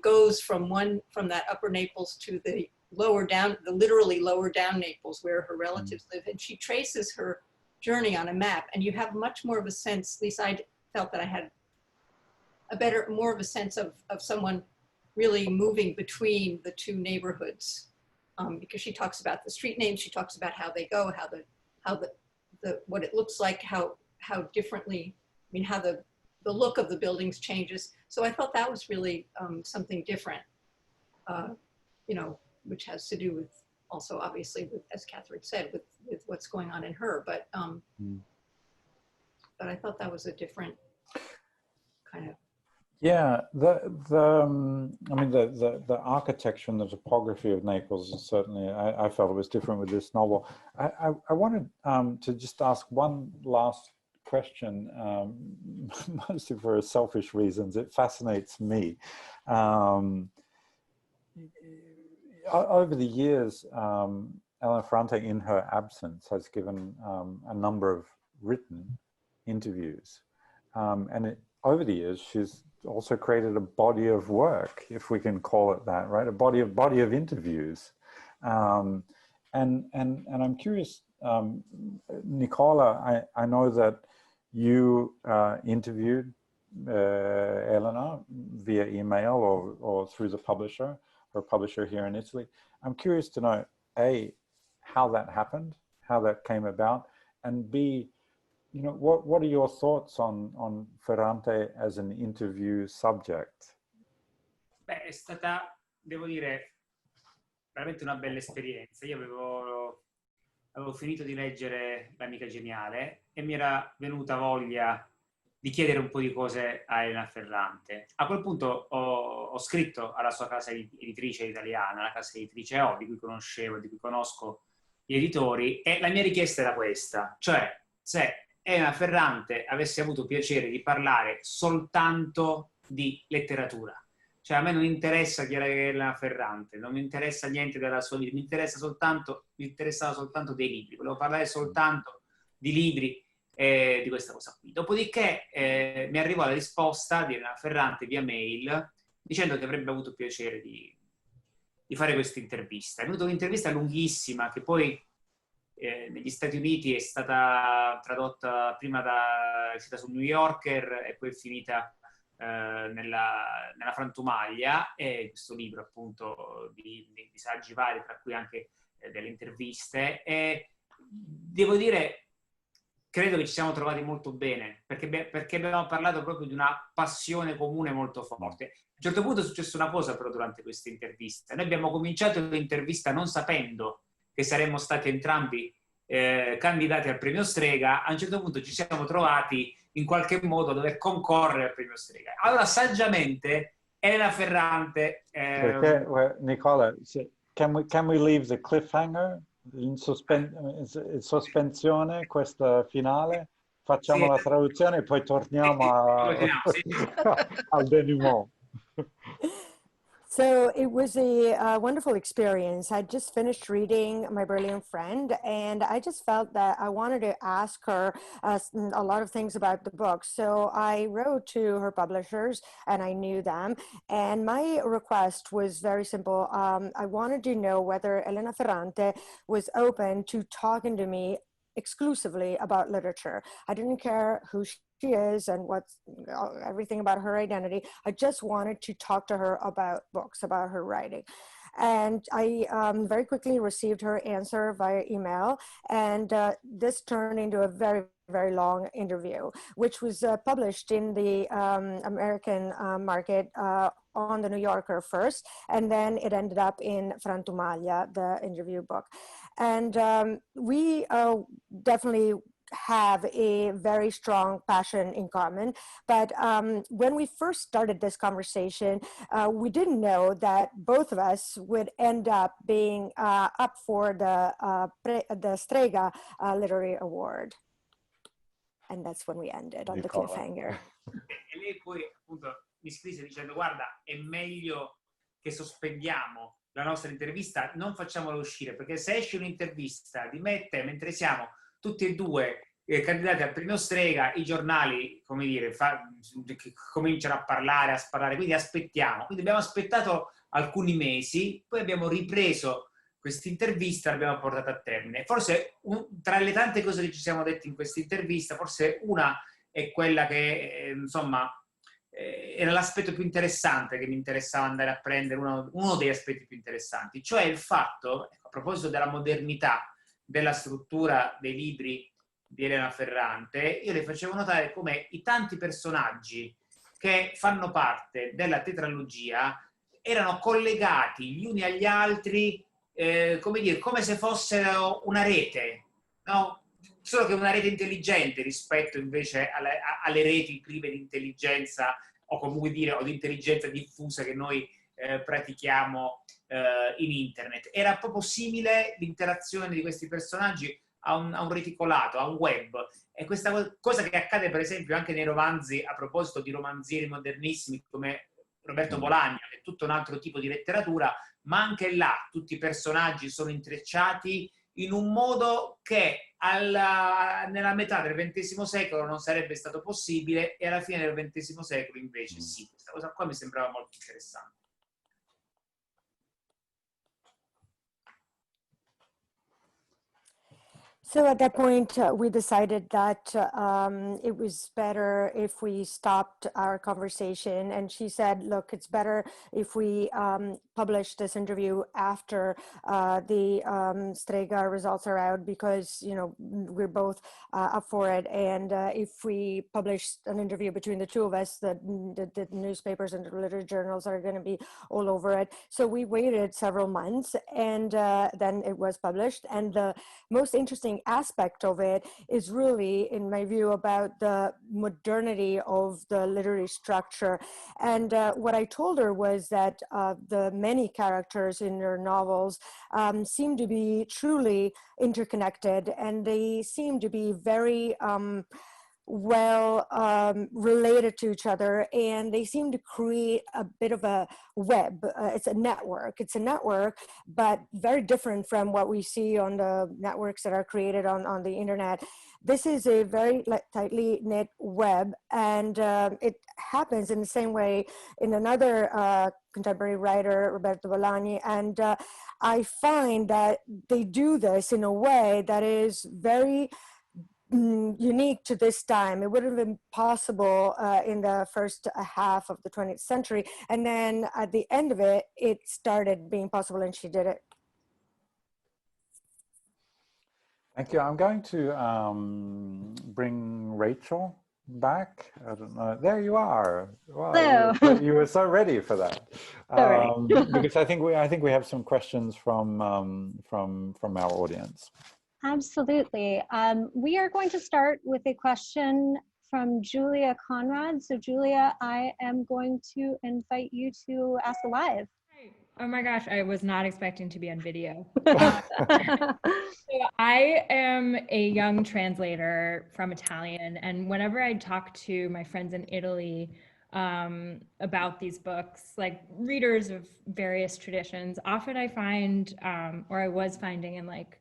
goes from that upper Naples to the literally lower down Naples, where her relatives live, and she traces her journey on a map, and you have much more of a sense, at least I felt that I had more of a sense of someone really moving between the two neighborhoods, because she talks about the street names, she talks about how they go, how what it looks like, how differently, I mean, how the look of the buildings changes. So I thought that was really something different, you know, which has to do with also, obviously, with, as Catherine said, with what's going on in her. But I thought that was a different kind of. Yeah, I mean, the architecture and the topography of Naples is certainly, I felt it was different with this novel. I wanted to just ask one last question, mostly for selfish reasons. It fascinates me. Over the years, Elena Ferrante, in her absence, has given a number of written interviews, and over the years, she's also created a body of work, if we can call it that, right? A body of interviews, and I'm curious, Nicola. I know that you interviewed Elena via email or through the publisher, her publisher here in Italy. I'm curious to know, A, how that happened, how that came about, and B, you know, what are your thoughts on Ferrante as an interview subject? Beh, è stata, devo dire, veramente una bella esperienza. Io avevo finito di leggere L'amica geniale e mi era venuta voglia di chiedere un po' di cose a Elena Ferrante. A quel punto ho scritto alla sua casa editrice italiana, la casa editrice O, di cui conosco gli editori, e la mia richiesta era questa, cioè se Elena Ferrante avesse avuto piacere di parlare soltanto di letteratura. Cioè a me non interessa chi era Elena Ferrante, non mi interessa niente della sua vita, mi interessava soltanto dei libri, volevo parlare soltanto di libri di questa cosa qui. Dopodiché mi arrivò la risposta di Elena Ferrante via mail dicendo che avrebbe avuto piacere di fare questa intervista. È venuta un'intervista lunghissima che poi negli Stati Uniti è stata tradotta prima è uscita sul New Yorker e poi è finita nella frantumaglia, e questo libro appunto di saggi vari, tra cui anche delle interviste, e devo dire credo che ci siamo trovati molto bene, perché abbiamo parlato proprio di una passione comune molto forte. A un certo punto è successa una cosa però durante questa intervista. Noi abbiamo cominciato l'intervista non sapendo che saremmo stati entrambi candidati al premio Strega. A un certo punto ci siamo trovati in qualche modo a dover concorrere al premio Strega. Allora saggiamente Elena Ferrante... Nicola, can we leave the cliffhanger in sospensione questa finale? Facciamo la traduzione e poi torniamo al denouement. So it was a wonderful experience. I just finished reading My Brilliant Friend, and I just felt that I wanted to ask her a lot of things about the book. So I wrote to her publishers, and I knew them. And my request was very simple. I wanted to know whether Elena Ferrante was open to talking to me exclusively about literature. I didn't care who she is and what's everything about her identity. I just wanted to talk to her about books, about her writing. And I very quickly received her answer via email. And this turned into a very, very long interview, which was published in the American market on the New Yorker first. And then it ended up in Frantumaglia, the interview book. And we definitely have a very strong passion in common. But when we first started this conversation, we didn't know that both of us would end up being up for the Strega Literary Award. And that's when we ended on the cliffhanger. E lei poi appunto mi scrisse dicendo: guarda, è meglio che sospendiamo la nostra intervista, non facciamola uscire, perché se esce un'intervista di me e te mentre siamo tutti e due candidati al premio Strega, i giornali, come dire, cominciano a parlare, a sparare, quindi aspettiamo. Quindi abbiamo aspettato alcuni mesi, poi abbiamo ripreso questa intervista, l'abbiamo portata a termine. Forse tra le tante cose che ci siamo detti in questa intervista, forse una è quella che, insomma, era l'aspetto più interessante che mi interessava andare a prendere, uno degli aspetti più interessanti, cioè il fatto, a proposito della modernità della struttura dei libri di Elena Ferrante, io le facevo notare come i tanti personaggi che fanno parte della tetralogia erano collegati gli uni agli altri, come dire, come se fossero una rete, no? Solo che una rete intelligente rispetto invece alle reti prive di intelligenza o comunque dire o di intelligenza diffusa che noi pratichiamo in internet. Era proprio simile l'interazione di questi personaggi a un reticolato, a un web. E questa cosa che accade per esempio anche nei romanzi, a proposito di romanzieri modernissimi come Roberto Bolaño, che è tutto un altro tipo di letteratura, ma anche là tutti i personaggi sono intrecciati in un modo che nella metà del XX secolo non sarebbe stato possibile e alla fine del XX secolo invece sì. Questa cosa qua mi sembrava molto interessante. So at that point, we decided that it was better if we stopped our conversation. And she said, look, it's better if we publish this interview after the Strega results are out, because, you know, we're both up for it. And if we publish an interview between the two of us, the newspapers and the literary journals are going to be all over it. So we waited several months, and then it was published. And the most interesting aspect of it is really, in my view, about the modernity of the literary structure. And what I told her was that the many characters in her novels seem to be truly interconnected, and they seem to be very well related to each other, and they seem to create a bit of a web. It's a network, but very different from what we see on the networks that are created on the internet. This is a very tightly knit web, and it happens in the same way in another contemporary writer, Roberto Bolaño, and I find that they do this in a way that is very unique to this time. It would have been possible in the first half of the 20th century. And then at the end of it, it started being possible, and she did it. Thank you. I'm going to bring Rachel back. I don't know. There you are. Wow, you were so ready for that. Because I think we have some questions from our audience. Absolutely. We are going to start with a question from Julia Conrad. So Julia, I am going to invite you to ask live. Oh my gosh, I was not expecting to be on video. So I am a young translator from Italian, and whenever I talk to my friends in Italy about these books, like readers of various traditions, often I find, or I was finding in like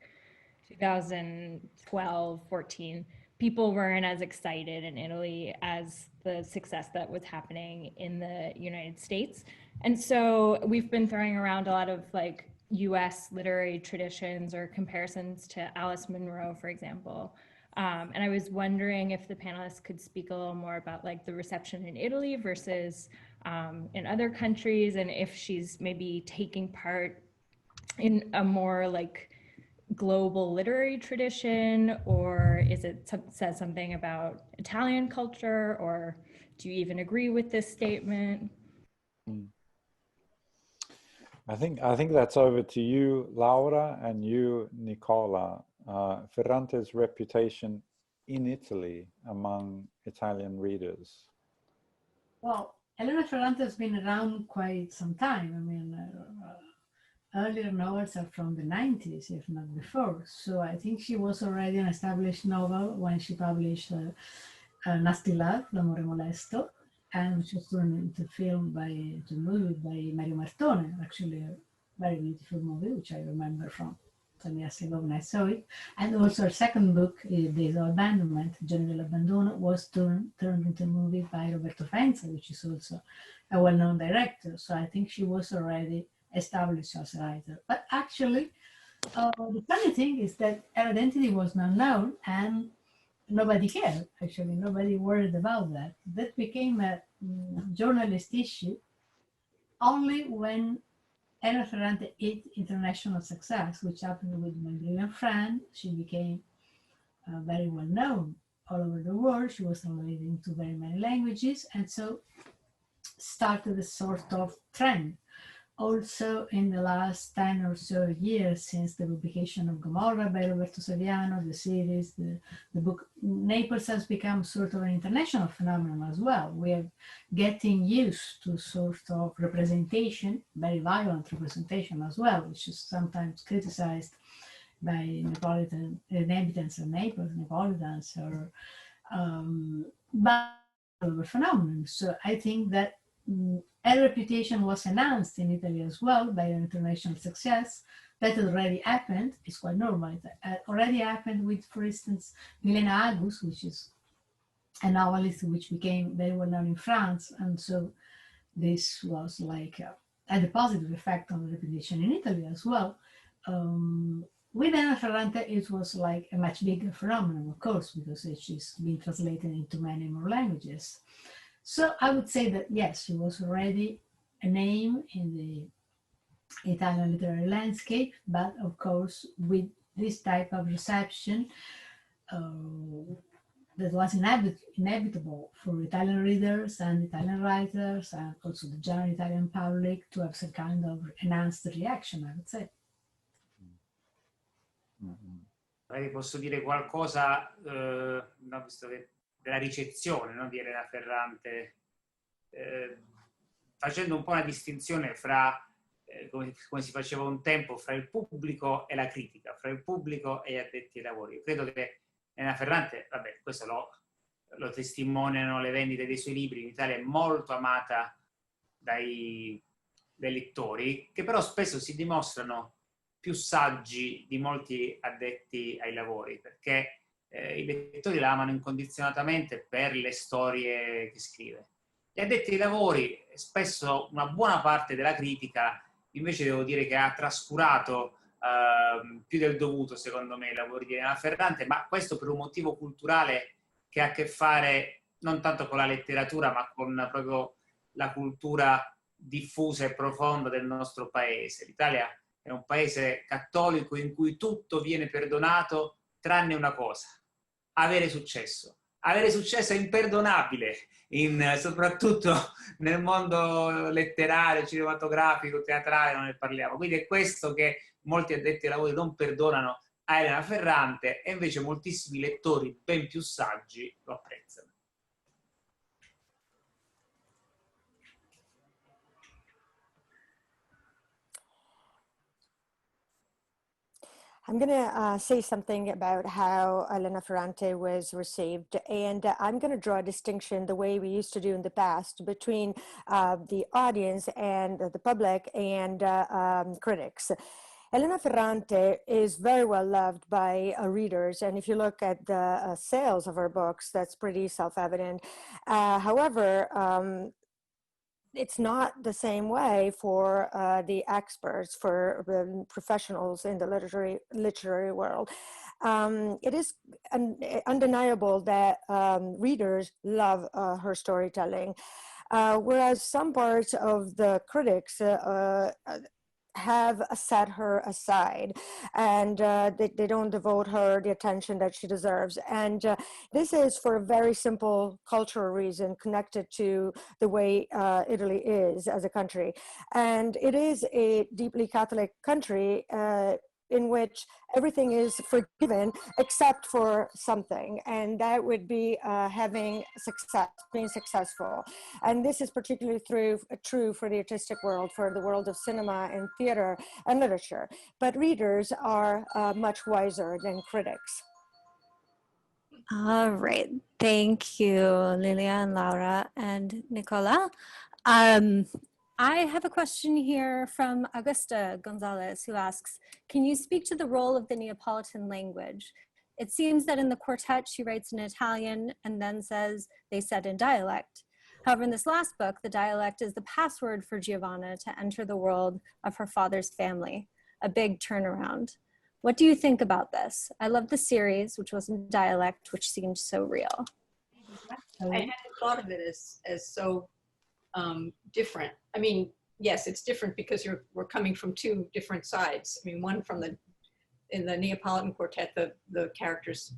2012, 14, people weren't as excited in Italy as the success that was happening in the United States. And so we've been throwing around a lot of like US literary traditions or comparisons to Alice Munro, for example. And I was wondering if the panelists could speak a little more about like the reception in Italy versus in other countries, and if she's maybe taking part in a more like global literary tradition, or is it says something about Italian culture, or do you even agree with this statement? I think that's over to you, Laura, and you, Nicola. Ferrante's reputation in Italy among Italian readers. Well, Elena Ferrante has been around quite some time. I mean, earlier novels are from the 90s, if not before. So I think she was already an established novel when she published Nasty Love, L'amore molesto, and which was turned into movie by Mario Martone, actually a very beautiful movie, which I remember from some years ago when I saw it. And also her second book, Days of Abandonment, Giorni dell'Abbandono, was turned into a movie by Roberto Faenza, which is also a well-known director. So I think she was already established as a writer. But actually, the funny thing is that her identity was not known, and nobody cared. Actually, nobody worried about that. That became a journalist issue only when Elena Ferrante hit international success, which happened with My Brilliant Friend. She became very well known all over the world. She was translated into very many languages, and so started a sort of trend. Also, in the last 10 or so years since the publication of Gomorra by Roberto Saviano, the series, the book, Naples has become sort of an international phenomenon as well. We are getting used to sort of representation, very violent representation as well, which is sometimes criticized by Neapolitan inhabitants of Naples, Neapolitans, or but a phenomenon. So I think that her reputation was enhanced in Italy as well by an international success. That already happened. It's quite normal. It already happened with, for instance, Milena Agus, which is a novelist which became very well known in France. And so this was like had a positive effect on the reputation in Italy as well. With Elena Ferrante, it was like a much bigger phenomenon, of course, because she's been translated into many more languages. So I would say that, yes, she was already a name in the Italian literary landscape, but of course, with this type of reception, that was inevitable for Italian readers and Italian writers, and also the general Italian public, to have some kind of enhanced reaction, I would say. Posso dire qualcosa, no, visto che della ricezione, no, di Elena Ferrante, facendo un po' una distinzione fra, come si faceva un tempo, fra il pubblico e la critica, fra il pubblico e gli addetti ai lavori. Io credo che Elena Ferrante, vabbè, questo lo testimoniano le vendite dei suoi libri, in Italia è molto amata dai lettori, che però spesso si dimostrano più saggi di molti addetti ai lavori, perché i lettori la amano incondizionatamente per le storie che scrive. Gli addetti ai lavori, spesso una buona parte della critica, invece devo dire che ha trascurato più del dovuto, secondo me, i lavori di Elena Ferrante, ma questo per un motivo culturale che ha a che fare non tanto con la letteratura, ma con proprio la cultura diffusa e profonda del nostro paese. L'Italia è un paese cattolico in cui tutto viene perdonato tranne una cosa: avere successo. Avere successo è imperdonabile, soprattutto nel mondo letterario, cinematografico, teatrale, non ne parliamo. Quindi è questo che molti addetti ai lavori non perdonano a Elena Ferrante, e invece moltissimi lettori ben più saggi lo apprezzano. I'm going to say something about how Elena Ferrante was received, and I'm going to draw a distinction the way we used to do in the past between the audience and the public and critics. Elena Ferrante is very well loved by readers, and if you look at the sales of her books, that's pretty self-evident. However, it's not the same way for the experts, for professionals in the literary world. It is undeniable that readers love her storytelling, whereas some parts of the critics have set her aside, and they don't devote her the attention that she deserves. And this is for a very simple cultural reason connected to the way Italy is as a country. And it is a deeply Catholic country in which everything is forgiven except for something, and that would be having success, being successful. And this is particularly true for the artistic world, for the world of cinema and theater and literature. But readers are much wiser than critics. All right, thank you, Lilia and Laura and Nicola. I have a question here from Augusta Gonzalez, who asks, can you speak to the role of the Neapolitan language? It seems that in the quartet, she writes in Italian and then says they said in dialect. However, in this last book, the dialect is the password for Giovanna to enter the world of her father's family, a big turnaround. What do you think about this? I love the series, which was in dialect, which seemed so real. I hadn't thought of it as so different. I mean, yes, it's different because we're coming from two different sides. I mean, one from in the Neapolitan quartet, the characters'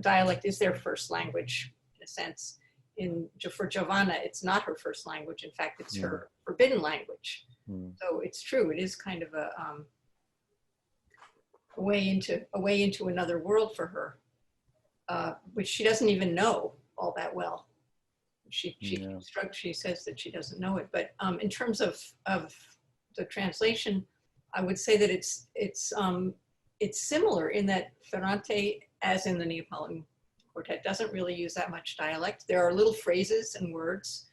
dialect is their first language in a sense. For Giovanna, it's not her first language. In fact, it's her forbidden language. So it's true. It is kind of a way into another world for her, which she doesn't even know all that well. She says that she doesn't know it, but in terms of the translation, I would say that it's similar in that Ferrante, as in the Neapolitan quartet, doesn't really use that much dialect. There are little phrases and words,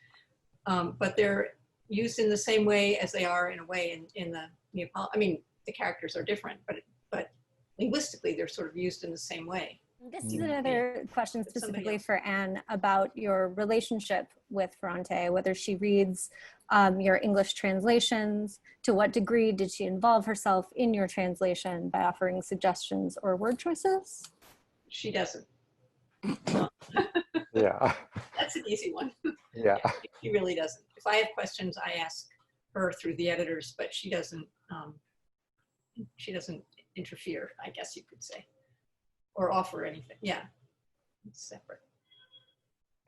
but they're used in the same way as they are in a way in the Neapolitan. I mean, the characters are different, but linguistically they're sort of used in the same way. This is another question specifically for Anne about your relationship with Ferrante, whether she reads your English translations, to what degree did she involve herself in your translation by offering suggestions or word choices? She doesn't. Yeah. That's an easy one. Yeah. She really doesn't. If I have questions, I ask her through the editors, but she doesn't interfere, I guess you could say, or offer anything. Yeah, it's separate.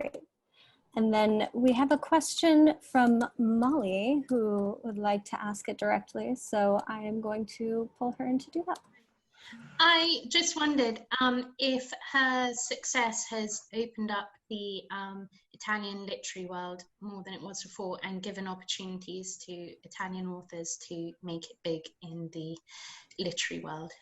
Great. And then we have a question from Molly, who would like to ask it directly. So I am going to pull her in to do that. I just wondered if her success has opened up the Italian literary world more than it was before and given opportunities to Italian authors to make it big in the literary world.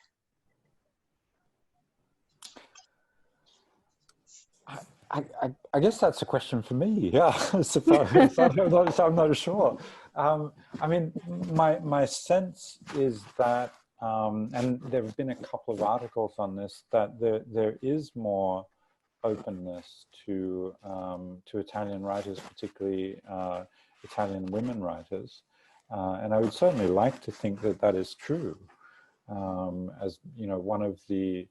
I guess that's a question for me. Yeah, suppose. I'm not sure. I mean, my sense is that, and there have been a couple of articles on this, that there is more openness to Italian writers, particularly Italian women writers, and I would certainly like to think that that is true. As you know, one of the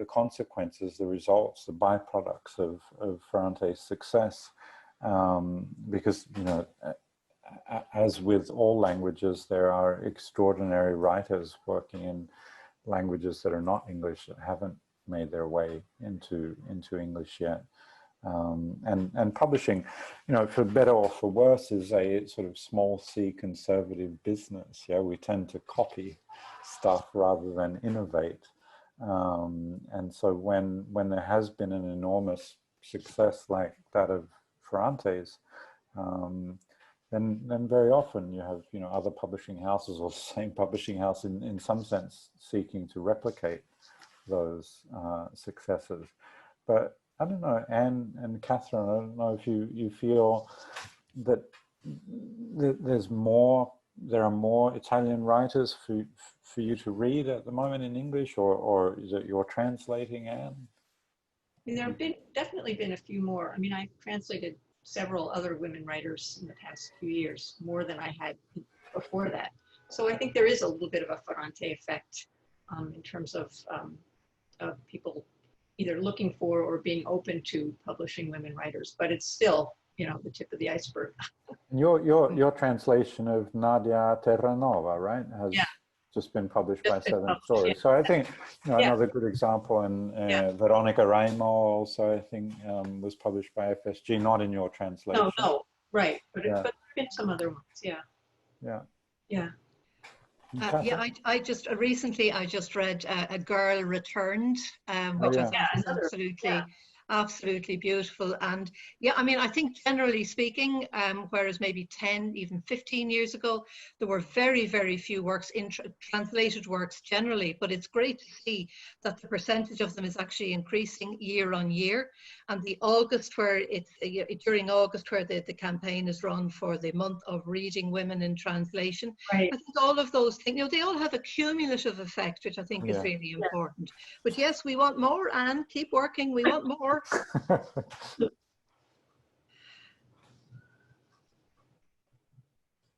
consequences, the results, the byproducts of Ferrante's success, because, you know, as with all languages, there are extraordinary writers working languages that are not English that haven't made their way into English yet. And publishing, you know, for better or for worse, is a sort of small c conservative business. Yeah, we tend to copy stuff rather than innovate. And so when there has been an enormous success like that of Ferrante's, then very often you have, you know, other publishing houses or the same publishing house in some sense seeking to replicate those successes. But I don't know, Anne and Catherine, I don't know if you feel that there are more Italian writers for you to read at the moment in English, or is it you're translating, Anne? There have definitely been a few more. I mean, I've translated several other women writers in the past few years, more than I had before that. So I think there is a little bit of a Ferrante effect in terms of people either looking for or being open to publishing women writers, but it's still, you know, the tip of the iceberg. Your translation of Nadia Terranova, right, has just been published by Seven Stories. Yeah. So I think, you know, another good example, and Veronica Raimo also, I think, was published by FSG, not in your translation. No, right, but there have been some other ones, yeah. I just recently I just read A Girl Returned, which I thought is absolutely beautiful. And I mean, I think generally speaking, whereas maybe 10, even 15 years ago, there were very, very few works, translated works generally, but it's great to see that the percentage of them is actually increasing year on year. And the August, where it's during August, where the campaign is run for the month of reading women in translation, I think all of those things, you know, they all have a cumulative effect, which I think is really important. But yes, we want more, and keep working, we want more.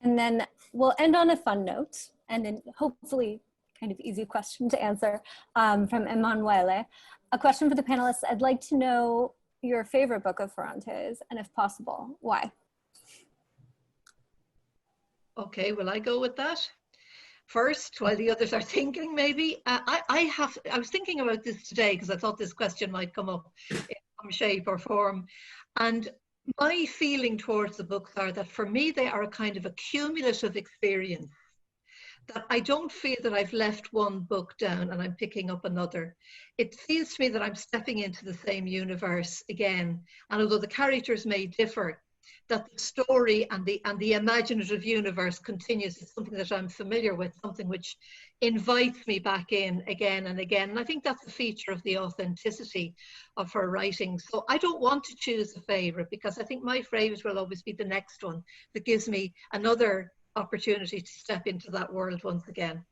And then we'll end on a fun note, and then hopefully kind of easy question to answer from Emanuele. A question for the panelists. I'd like to know your favorite book of Ferrante's, and if possible, why? Okay, will I go with that first while the others are thinking? Maybe I was thinking about this today because I thought this question might come up in some shape or form, and my feeling towards the books are that for me they are a kind of a cumulative experience, that I don't feel that I've left one book down and I'm picking up another. It feels to me that I'm stepping into the same universe again, and although the characters may differ, that the story and the imaginative universe continues. It's something that I'm familiar with, something which invites me back in again and again. And I think that's a feature of the authenticity of her writing. So I don't want to choose a favorite, because I think my favorite will always be the next one that gives me another opportunity to step into that world once again.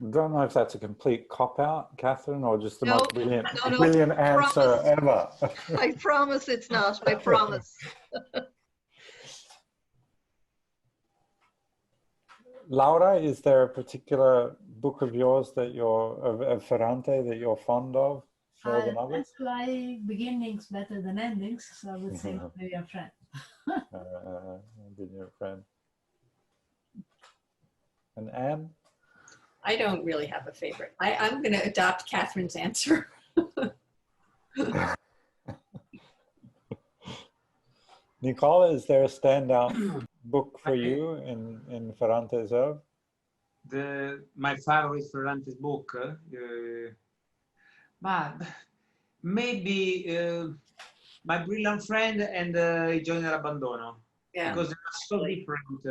I don't know if that's a complete cop-out, Catherine, or just the most brilliant answer ever. I promise it's not, I promise. Laura, is there a particular book of yours that of Ferrante that you're fond of more than others? I like beginnings better than endings, so I would say maybe a friend. Be your friend. And Anne? I don't really have a favorite. I'm going to adopt Catherine's answer. Nicola, is there a standout book for you in Ferrante's oeuvre? My favorite Ferrante's book? Maybe My Brilliant Friend and Il giorno dell'abbandono. Because they are so different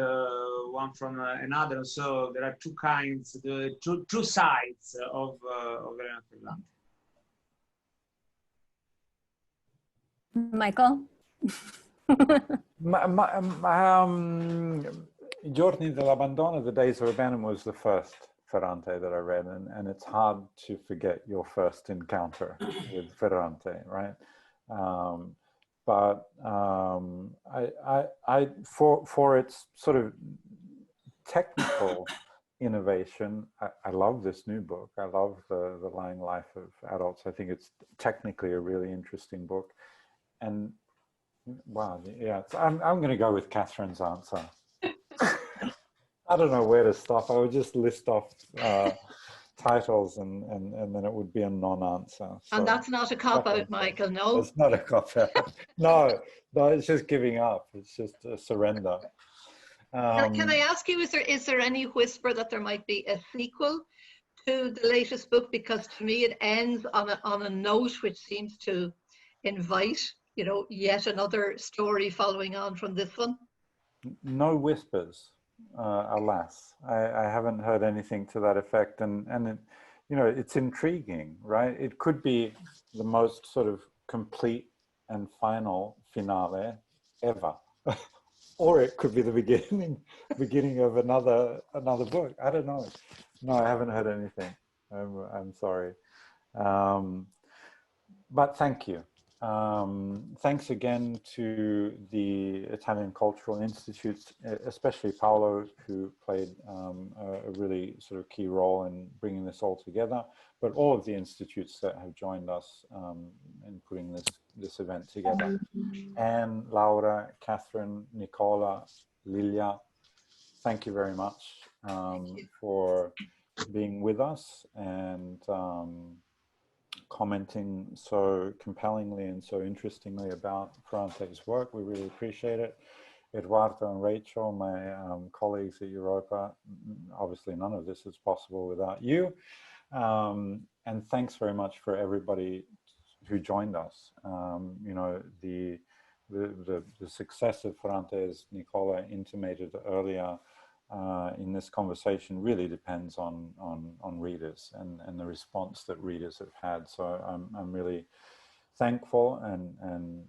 one from another. So there are two kinds, two sides of Elena Ferrante. Michael? Giorni dell'abbandono, The Days of Abandonment, was the first Ferrante that I read, and it's hard to forget your first encounter with Ferrante, right? But for its sort of technical innovation, I love this new book. I love the Lying Life of Adults. I think it's technically a really interesting book. And wow, yeah, I'm going to go with Catherine's answer. I don't know where to stop. I would just list off titles, and then it would be a non-answer. So and that's not a cop-out, Michael, no? It's not a cop-out. No, it's just giving up. It's just a surrender. Can I ask you, is there any whisper that there might be a sequel to the latest book? Because to me it ends on a note which seems to invite, you know, yet another story following on from this one. No whispers, alas. I haven't heard anything to that effect, and it, you know, it's intriguing, right? It could be the most sort of complete and final finale ever. Or it could be the beginning of another book. I don't know. No, I haven't heard anything. I'm sorry. But thank you. Thanks again to the Italian Cultural Institutes, especially Paolo, who played a really sort of key role in bringing this all together, but all of the institutes that have joined us in putting this event together. Anne, Laura, Catherine, Nicola, Lilia, thank you very much for being with us and commenting so compellingly and so interestingly about Ferrante's work. We really appreciate it. Eduardo and Rachel, my colleagues at Europa, obviously none of this is possible without you. And thanks very much for everybody who joined us. You know, the success of Ferrante, as Nicola intimated earlier in this conversation, really depends on readers and the response that readers have had. So I'm really thankful and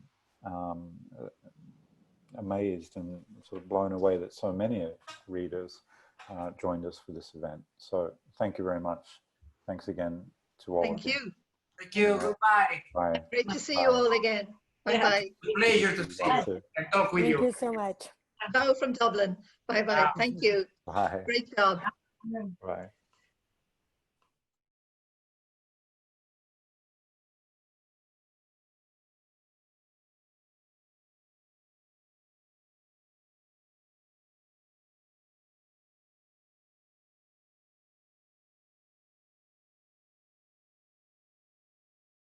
amazed and sort of blown away that so many readers joined us for this event. So thank you very much. Thanks again to all. Thank you. Thank you. Goodbye. Bye. Great to see you all again. Bye-bye. Pleasure to see you and talk with you. Thank you so much. Ciao from Dublin. Bye-bye. Thank you. Bye. Great job. Bye.